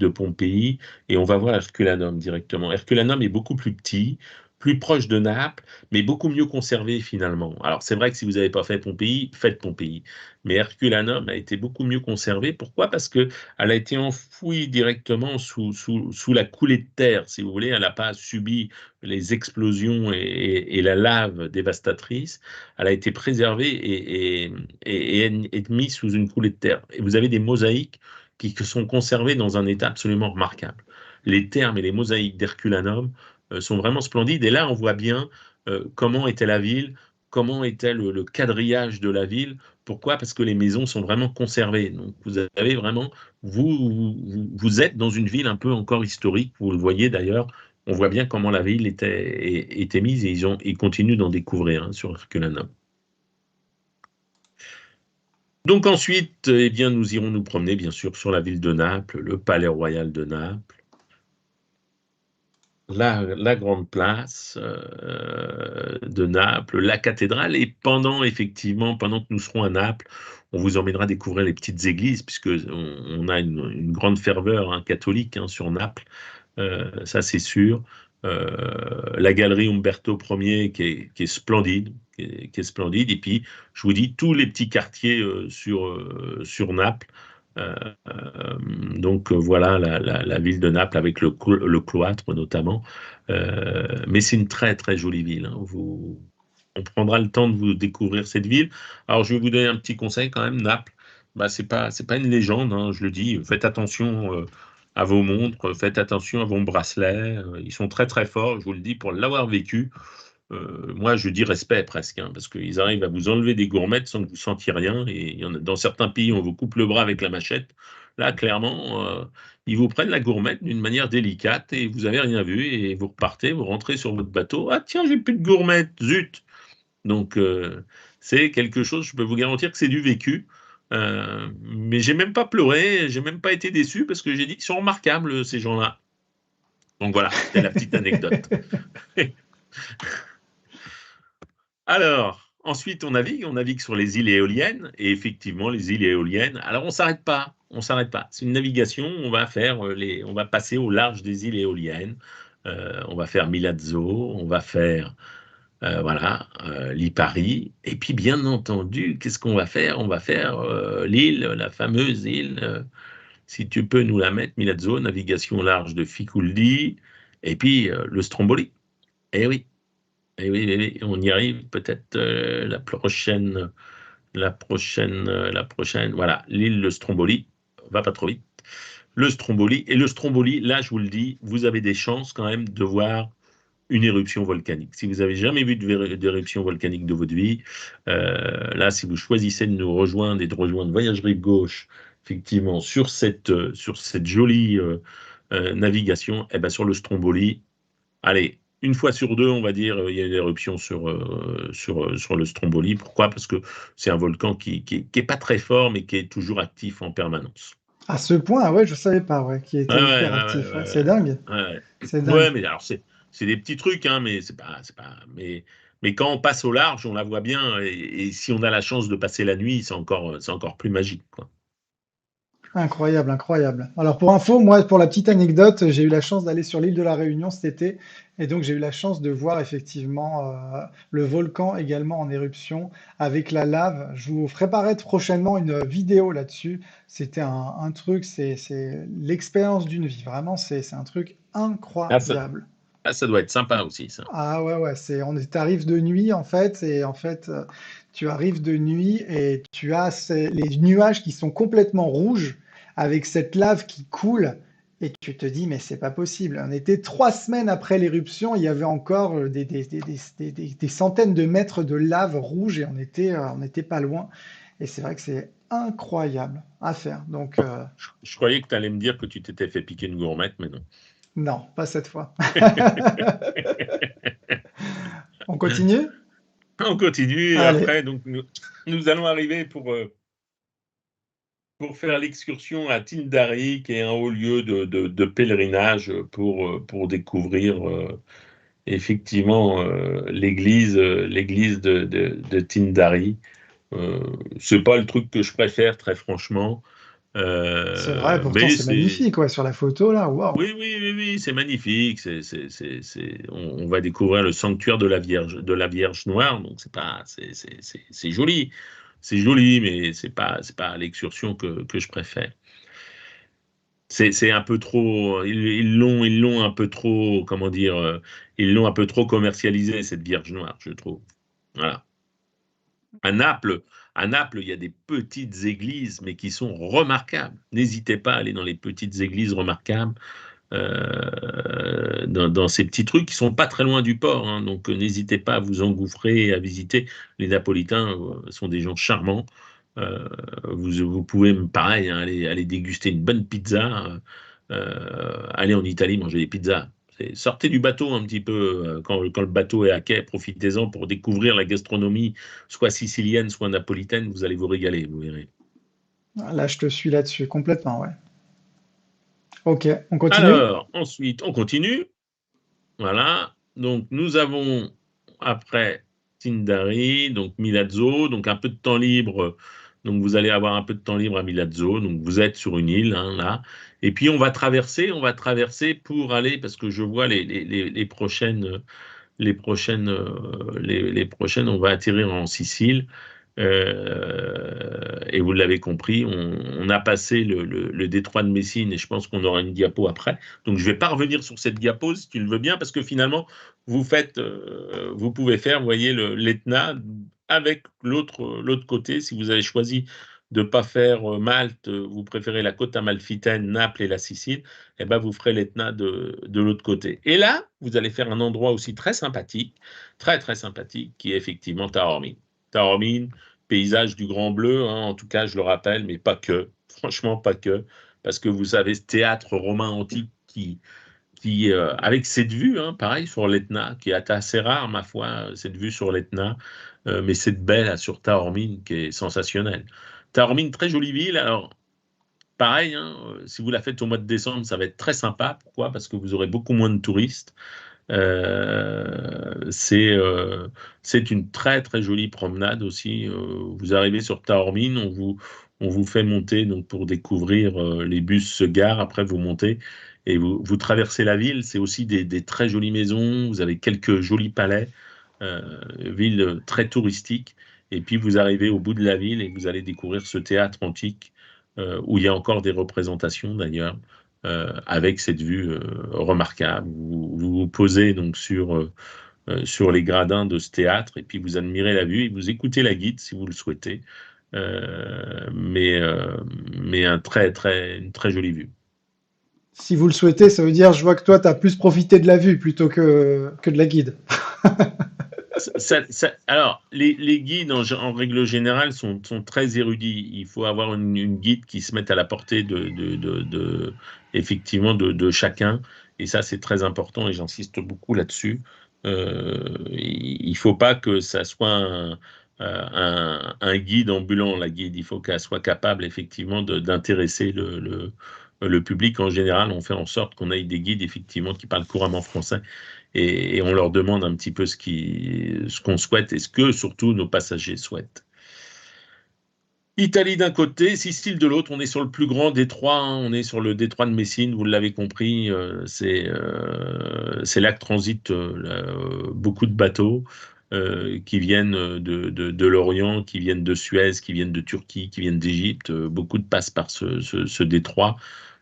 Pompéi et on va voir Herculanum directement. Herculanum est beaucoup plus petit, plus proche de Naples, mais beaucoup mieux conservé finalement. Alors, c'est vrai que si vous n'avez pas fait Pompéi, faites Pompéi. Mais Herculanum a été beaucoup mieux conservé. Pourquoi? Parce qu'elle a été enfouie directement sous la coulée de terre, si vous voulez. Elle n'a pas subi les explosions et la lave dévastatrice. Elle a été préservée et mise sous une coulée de terre. Et vous avez des mosaïques qui sont conservées dans un état absolument remarquable. Les termes et les mosaïques d'Herculanum sont vraiment splendides. Et là, on voit bien comment était la ville, comment était le quadrillage de la ville. Pourquoi? Parce que les maisons sont vraiment conservées. Donc, vous avez vraiment, vous êtes dans une ville un peu encore historique. Vous le voyez d'ailleurs. On voit bien comment la ville était mise et ils continuent d'en découvrir hein, sur Herculanum. Donc ensuite, eh bien, nous irons nous promener, bien sûr, sur la ville de Naples, le palais royal de Naples. la grande place de Naples, la cathédrale, et pendant que nous serons à Naples, on vous emmènera découvrir les petites églises, puisque on a une grande ferveur catholique sur Naples, ça c'est sûr. La galerie Umberto Ier qui est splendide, qui est splendide, et puis je vous dis tous les petits quartiers sur Naples. Euh, donc voilà la ville de Naples avec le cloître notamment. Mais c'est une très très jolie ville. On prendra le temps de vous découvrir cette ville. Alors je vais vous donner un petit conseil quand même. Naples, bah, c'est pas une légende, je le dis. Faites attention à vos montres, faites attention à vos bracelets. Ils sont très très forts, je vous le dis, pour l'avoir vécu. Moi, je dis respect presque, parce qu'ils arrivent à vous enlever des gourmettes sans que vous sentiez rien. Et il y en a, dans certains pays, on vous coupe le bras avec la machette. Là, clairement, ils vous prennent la gourmette d'une manière délicate et vous avez rien vu et vous repartez, vous rentrez sur votre bateau. Ah tiens, j'ai plus de gourmette, zut! Donc, c'est quelque chose, je peux vous garantir que c'est du vécu. Mais j'ai même pas pleuré, j'ai même pas été déçu parce que j'ai dit qu'ils sont remarquables, ces gens-là. Donc voilà, c'était la petite anecdote. Alors, ensuite, on navigue sur les îles éoliennes, et effectivement, les îles éoliennes. Alors, on s'arrête pas. C'est une navigation, on va passer au large des îles éoliennes. On va faire Milazzo, on va faire, voilà, Lipari, et puis, bien entendu, qu'est-ce qu'on va faire? On va faire l'île, la fameuse île, si tu peux nous la mettre, Milazzo, navigation au large de Ficuldi, et puis le Stromboli. Eh oui. Eh oui, eh oui, on y arrive peut-être la prochaine. Voilà, l'île de Stromboli, va pas trop vite. Le Stromboli, et le Stromboli, là, je vous le dis, vous avez des chances quand même de voir une éruption volcanique. Si vous avez jamais vu d'éruption volcanique de votre vie, là, si vous choisissez de nous rejoindre et de rejoindre Voyage Rive Gauche, effectivement, sur cette jolie navigation, eh ben, sur le Stromboli, allez, une fois sur deux, on va dire, il y a une éruption sur le Stromboli. Pourquoi? Parce que c'est un volcan qui est pas très fort, mais qui est toujours actif en permanence. À ce point, ah ouais, je savais pas, ouais, qu'il Ouais, était ouais, hyper ouais, ouais, actif. Ouais, c'est ouais, dingue, ouais. c'est Ouais, dingue. mais alors c'est des petits trucs, mais mais quand on passe au large, on la voit bien, et si on a la chance de passer la nuit, c'est encore plus magique, quoi. Incroyable, incroyable. Alors pour info, moi, pour la petite anecdote, j'ai eu la chance d'aller sur l'île de la Réunion cet été, et donc j'ai eu la chance de voir effectivement le volcan également en éruption avec la lave. Je vous ferai paraître prochainement une vidéo là-dessus. C'était un truc, c'est l'expérience d'une vie. Vraiment, c'est un truc Ah, ça, incroyable. ça doit être sympa aussi, ça. Ah ouais, ouais, t'arrives de nuit en fait, et en fait, tu arrives de nuit et tu as les nuages qui sont complètement rouges avec cette lave qui coule et tu te dis, mais c'est pas possible. On était 3 semaines après l'éruption, il y avait encore des centaines de mètres de lave rouge et on était pas loin. Et c'est vrai que c'est incroyable à faire. Donc, Je croyais que tu allais me dire que tu t'étais fait piquer une gourmette, mais non. non, pas cette fois. On continue? On continue, et Allez. après, donc, nous allons arriver pour faire l'excursion à Tindari, qui est un haut lieu de pèlerinage pour découvrir effectivement l'église de Tindari. Euh, c'est pas le truc que je préfère, très franchement, C'est vrai, pourtant mais c'est c'est. magnifique, ouais, sur la photo là, waouh. Oui, oui, oui, oui, c'est magnifique. On va découvrir le sanctuaire de la Vierge Noire, donc c'est pas, c'est joli, mais c'est pas l'excursion que je préfère. C'est un peu trop, ils l'ont un peu trop, comment dire, ils l'ont un peu trop commercialisé, cette Vierge Noire, je trouve. Voilà. À Naples, à Naples, il y a des petites églises, mais qui sont remarquables. N'hésitez pas à aller dans les petites églises remarquables, dans ces petits trucs qui sont pas très loin du port, donc n'hésitez pas à vous engouffrer et à visiter. Les Napolitains sont des gens charmants. Vous pouvez, pareil, aller déguster une bonne pizza, aller en Italie manger des pizzas. Sortez du bateau un petit peu quand le bateau est à quai, profitez-en pour découvrir la gastronomie, soit sicilienne, soit napolitaine. Vous allez vous régaler, vous verrez. Là, je te suis là-dessus complètement, ouais. Ok, on continue? Alors, ensuite, on continue. Voilà. Donc, nous avons après Tindari, donc Milazzo, donc un peu de temps libre. Donc, vous allez avoir un peu de temps libre à Milazzo. Donc, vous êtes sur une île, hein, là. Et puis, on va traverser pour aller, parce que je vois les prochaines, les prochaines, on va atterrir en Sicile. Et vous l'avez compris, on a passé le détroit de Messine et je pense qu'on aura une diapo après. Donc je ne vais pas revenir sur cette diapo si tu le veux bien, parce que finalement, vous pouvez faire, vous voyez, l'Etna avec l'autre côté. Si vous avez choisi de ne pas faire Malte, vous préférez la côte amalfitaine, Naples et la Sicile, eh ben vous ferez l'Etna de l'autre côté. Et là, vous allez faire un endroit aussi très sympathique, très très sympathique, qui est effectivement Taormine. Taormine, paysage du Grand Bleu, hein, en tout cas, je le rappelle, mais pas que, franchement pas que, parce que vous avez ce théâtre romain antique avec cette vue, hein, pareil, sur l'Etna, qui est assez rare, ma foi, cette vue sur l'Etna, mais cette belle là, sur Taormine qui est sensationnelle. Taormine, très jolie ville, alors pareil, hein, si vous la faites au mois de décembre, ça va être très sympa. Pourquoi? Parce que vous aurez beaucoup moins de touristes. Euh, c'est euh, c'est une très très jolie promenade aussi. Vous arrivez sur Taormine, on vous fait monter donc pour découvrir les bus se garent. Après vous montez et vous traversez la ville. C'est aussi des très jolies maisons. Vous avez quelques jolis palais, ville très touristique. Et puis vous arrivez au bout de la ville et vous allez découvrir ce théâtre antique où il y a encore des représentations d'ailleurs avec cette vue remarquable. Vous posez donc sur les gradins de ce théâtre et puis vous admirez la vue et vous écoutez la guide si vous le souhaitez. Euh, mais, euh, mais une très jolie vue. Si vous le souhaitez, ça veut dire, je vois que toi, tu as plus profité de la vue plutôt que de la guide. Alors, les guides, en règle générale, sont très érudits. Il faut avoir une guide qui se mette à la portée effectivement, de chacun. Et ça, c'est très important et j'insiste beaucoup là-dessus. Il ne faut pas que ça soit un guide ambulant, la guide. Il faut qu'elle soit capable, effectivement, d'intéresser le public. En général, on fait en sorte qu'on ait des guides, effectivement, qui parlent couramment français et on leur demande un petit peu ce qu'on souhaite et ce que surtout nos passagers souhaitent. Italie d'un côté, Sicile de l'autre, on est sur le plus grand détroit, hein, on est sur le détroit de Messine, vous l'avez compris, c'est là que transitent beaucoup de bateaux qui viennent de l'Orient, qui viennent de Suez, qui viennent de Turquie, qui viennent d'Égypte, beaucoup de passent par ce détroit.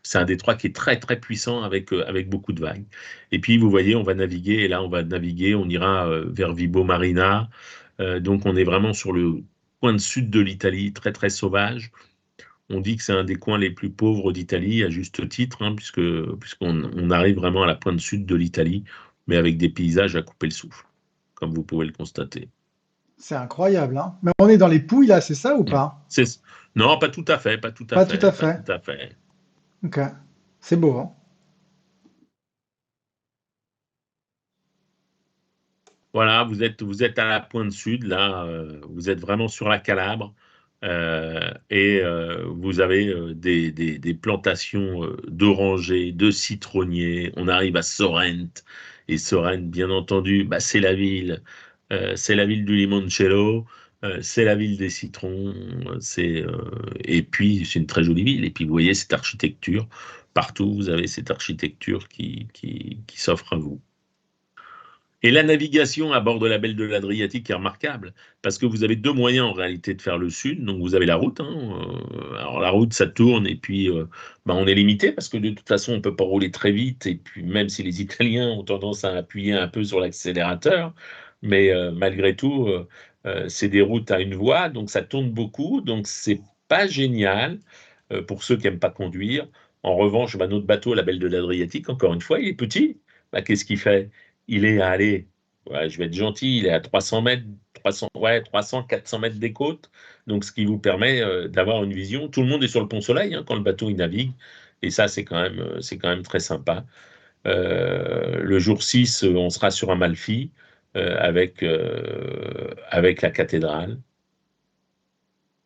C'est un détroit qui est très très puissant avec beaucoup de vagues. Et puis vous voyez, on va naviguer, et là on va naviguer, on ira vers Vibo Marina, donc on est vraiment sur le coin sud de l'Italie, très très sauvage. On dit que c'est un des coins les plus pauvres d'Italie, à juste titre, hein, puisqu'on arrive vraiment à la pointe sud de l'Italie, mais avec des paysages à couper le souffle, comme vous pouvez le constater. C'est incroyable, hein. Mais on est dans les Pouilles, là, c'est ça ou Mm. pas? C'est- Non, pas tout à fait, pas tout à Pas tout à fait, pas fait. tout à fait. Ok. C'est beau, hein. Voilà, vous êtes à la pointe sud, là, vous êtes vraiment sur la Calabre, et vous avez des plantations d'orangers, de citronniers. On arrive à Sorrente, et Sorrente, bien entendu, bah, c'est la ville du limoncello, c'est la ville des citrons, et puis c'est une très jolie ville. Et puis vous voyez cette architecture, partout vous avez cette architecture qui s'offre à vous. Et la navigation à bord de la Belle de l'Adriatique est remarquable, parce que vous avez deux moyens en réalité de faire le sud. Donc vous avez la route, hein, alors la route, ça tourne, et puis bah, on est limité, parce que de toute façon, on ne peut pas rouler très vite, et puis même si les Italiens ont tendance à appuyer un peu sur l'accélérateur, mais malgré tout, c'est des routes à une voie, donc ça tourne beaucoup, donc c'est pas génial pour ceux qui n'aiment pas conduire. En revanche, bah, notre bateau, la Belle de l'Adriatique, encore une fois, il est petit. Bah, qu'est-ce qu'il fait? Il est à aller, ouais, je vais être gentil, il est à 300 mètres, 300, ouais, 300, 400 mètres des côtes, donc ce qui vous permet d'avoir une vision. Tout le monde est sur le pont Soleil, hein, quand le bateau il navigue, et ça c'est quand même très sympa. Le jour 6, on sera sur Amalfi avec la cathédrale,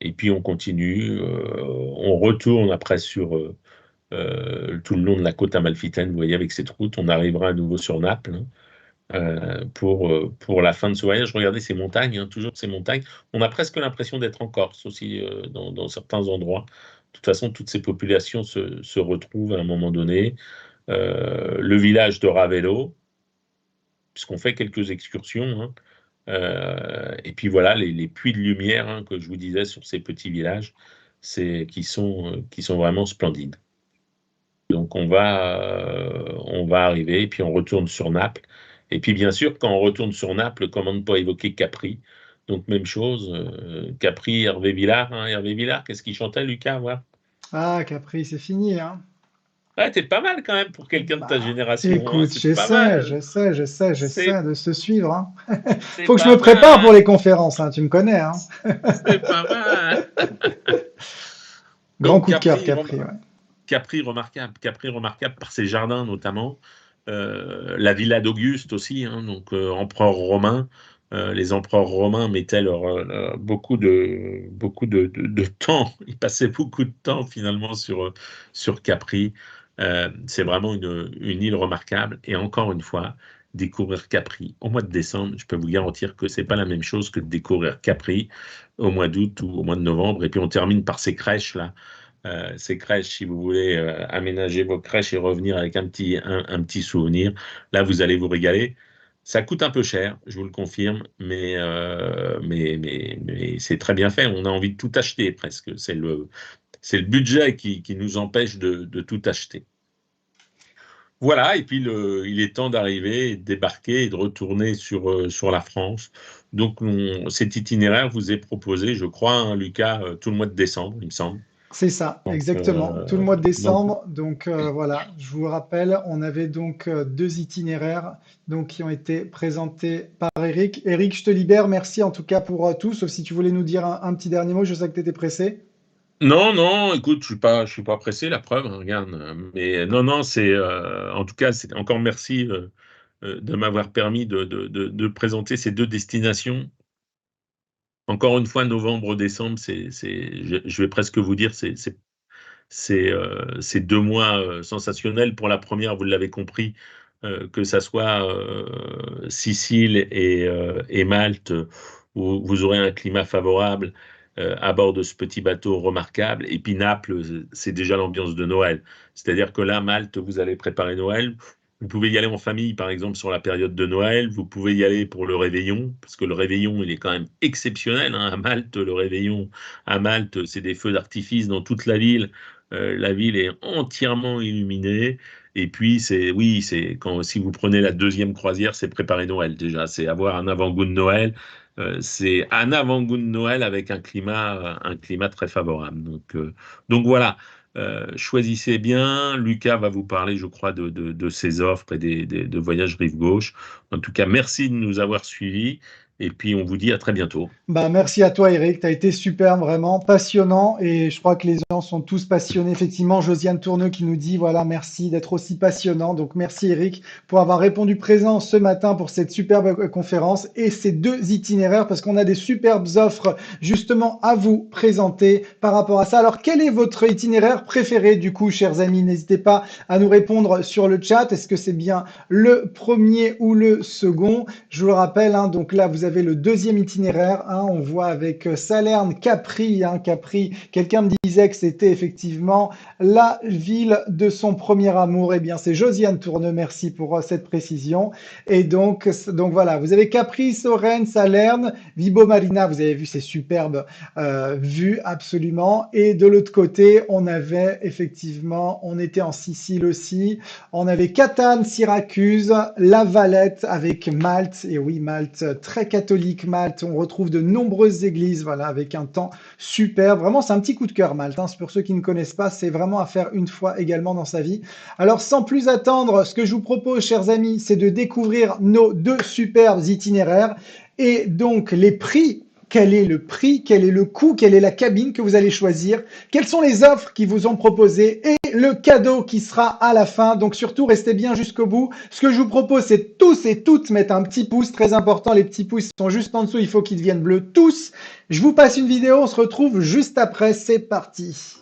et puis on continue, on retourne après tout le long de la côte amalfitaine, vous voyez, avec cette route. On arrivera à nouveau sur Naples, hein, pour la fin de ce voyage. Regardez ces montagnes, hein, toujours ces montagnes. On a presque l'impression d'être en Corse aussi, dans certains endroits. De toute façon, toutes ces populations se retrouvent à un moment donné. Le village de Ravello, puisqu'on fait quelques excursions, hein. Et puis voilà, les puits de lumière, hein, que je vous disais sur ces petits villages, qui sont vraiment splendides. Donc on va arriver, et puis on retourne sur Naples. Et puis bien sûr, quand on retourne sur Naples, comment ne pas évoquer Capri? Donc même chose, Capri, Hervé Villard, hein, Hervé Villard, qu'est-ce qu'il chantait, Lucas? Voilà. Ah, Capri, c'est fini, hein. Ouais, t'es pas mal quand même pour quelqu'un de ta Bah, génération, hein, écoute, c'est pas mal. j'essaie C'est de se suivre, hein. c'est Faut que je me pas prépare pour mal. les conférences, hein, tu me connais, hein. C'est pas mal. Grand Donc coup de cœur, Capri, ouais. Capri remarquable par ses jardins notamment, la villa d'Auguste aussi, hein, donc empereur romain. Les empereurs romains mettaient beaucoup de temps, ils passaient beaucoup de temps finalement sur Capri. C'est vraiment une île remarquable. Et encore une fois, découvrir Capri au mois de décembre, je peux vous garantir que c'est pas la même chose que de découvrir Capri au mois d'août ou au mois de novembre. Et puis on termine par ces crèches là. Ces crèches, si vous voulez aménager vos crèches et revenir avec un petit souvenir, là, vous allez vous régaler. Ça coûte un peu cher, je vous le confirme, mais c'est très bien fait. On a envie de tout acheter presque. C'est le budget qui nous empêche de tout acheter. Voilà, et puis il est temps d'arriver, de débarquer et de retourner sur la France. Donc, cet itinéraire vous est proposé, je crois, hein, Lucas, tout le mois de décembre, il me semble. C'est ça, Donc, exactement. Tout le mois de donc, décembre. Donc voilà, je vous rappelle, on avait donc deux itinéraires donc, qui ont été présentés par Eric. Eric, je te libère. Merci en tout cas pour tout, sauf si tu voulais nous dire un petit dernier mot. Je sais que tu étais pressé. non, non, écoute, je suis pas pressé, la preuve, hein, regarde. Mais non, non, en tout cas, c'est encore merci de m'avoir permis de présenter ces deux destinations. Encore une fois, novembre, décembre, je vais presque vous dire, c'est 2 mois sensationnels. Pour la première, vous l'avez compris, que ça soit Sicile et Malte, où vous aurez un climat favorable à bord de ce petit bateau remarquable. Et puis Naples, c'est déjà l'ambiance de Noël. C'est-à-dire que là, Malte, vous allez préparer Noël. Vous pouvez y aller en famille, par exemple, sur la période de Noël. Vous pouvez y aller pour le réveillon, parce que le réveillon, il est quand même exceptionnel, hein, à Malte. Le réveillon à Malte, c'est des feux d'artifice dans toute la ville. La ville est entièrement illuminée. Et puis, oui, si vous prenez la deuxième croisière, c'est préparer Noël déjà. C'est avoir un avant-goût de Noël. C'est un avant-goût de Noël avec un climat très favorable. Donc voilà. Choisissez bien. Lucas va vous parler, je crois, de ses offres et de voyages rive gauche. En tout cas, merci de nous avoir suivis. Et puis, on vous dit à très bientôt. Bah, merci à toi, Eric. Tu as été super, vraiment passionnant. Et je crois que les gens sont tous passionnés. Effectivement, Josiane Tourneux qui nous dit, voilà, merci d'être aussi passionnant. Donc, merci, Eric, pour avoir répondu présent ce matin pour cette superbe conférence et ces deux itinéraires, parce qu'on a des superbes offres justement à vous présenter par rapport à ça. Alors, quel est votre itinéraire préféré, du coup, chers amis? N'hésitez pas à nous répondre sur le chat. Est-ce que c'est bien le premier ou le second? Je vous le rappelle, hein, donc là, vous avez le deuxième itinéraire, hein, on voit avec Salerne, Capri, hein, Capri. Quelqu'un me disait que c'était effectivement la ville de son premier amour. Eh bien, c'est Josiane Tourneux, merci pour cette précision. Et donc voilà, vous avez Capri, Sorène, Salerne, Vibo Marina, vous avez vu ces superbes vues absolument. Et de l'autre côté, on avait effectivement, on était en Sicile aussi, on avait Catane, Syracuse, La Valette avec Malte. Et oui, Malte, très catholique Malte. On retrouve de nombreuses églises, voilà, avec un temps super. Vraiment, c'est un petit coup de cœur, Malte, hein. Pour ceux qui ne connaissent pas, c'est vraiment à faire une fois également dans sa vie. Alors, sans plus attendre, ce que je vous propose, chers amis, c'est de découvrir nos deux superbes itinéraires et donc les prix. Quel est le prix, quel est le coût, quelle est la cabine que vous allez choisir, quelles sont les offres qui vous ont proposées et le cadeau qui sera à la fin. Donc surtout, restez bien jusqu'au bout. Ce que je vous propose, c'est tous et toutes mettre un petit pouce, très important. Les petits pouces sont juste en dessous, il faut qu'ils deviennent bleus tous. Je vous passe une vidéo, on se retrouve juste après, c'est parti.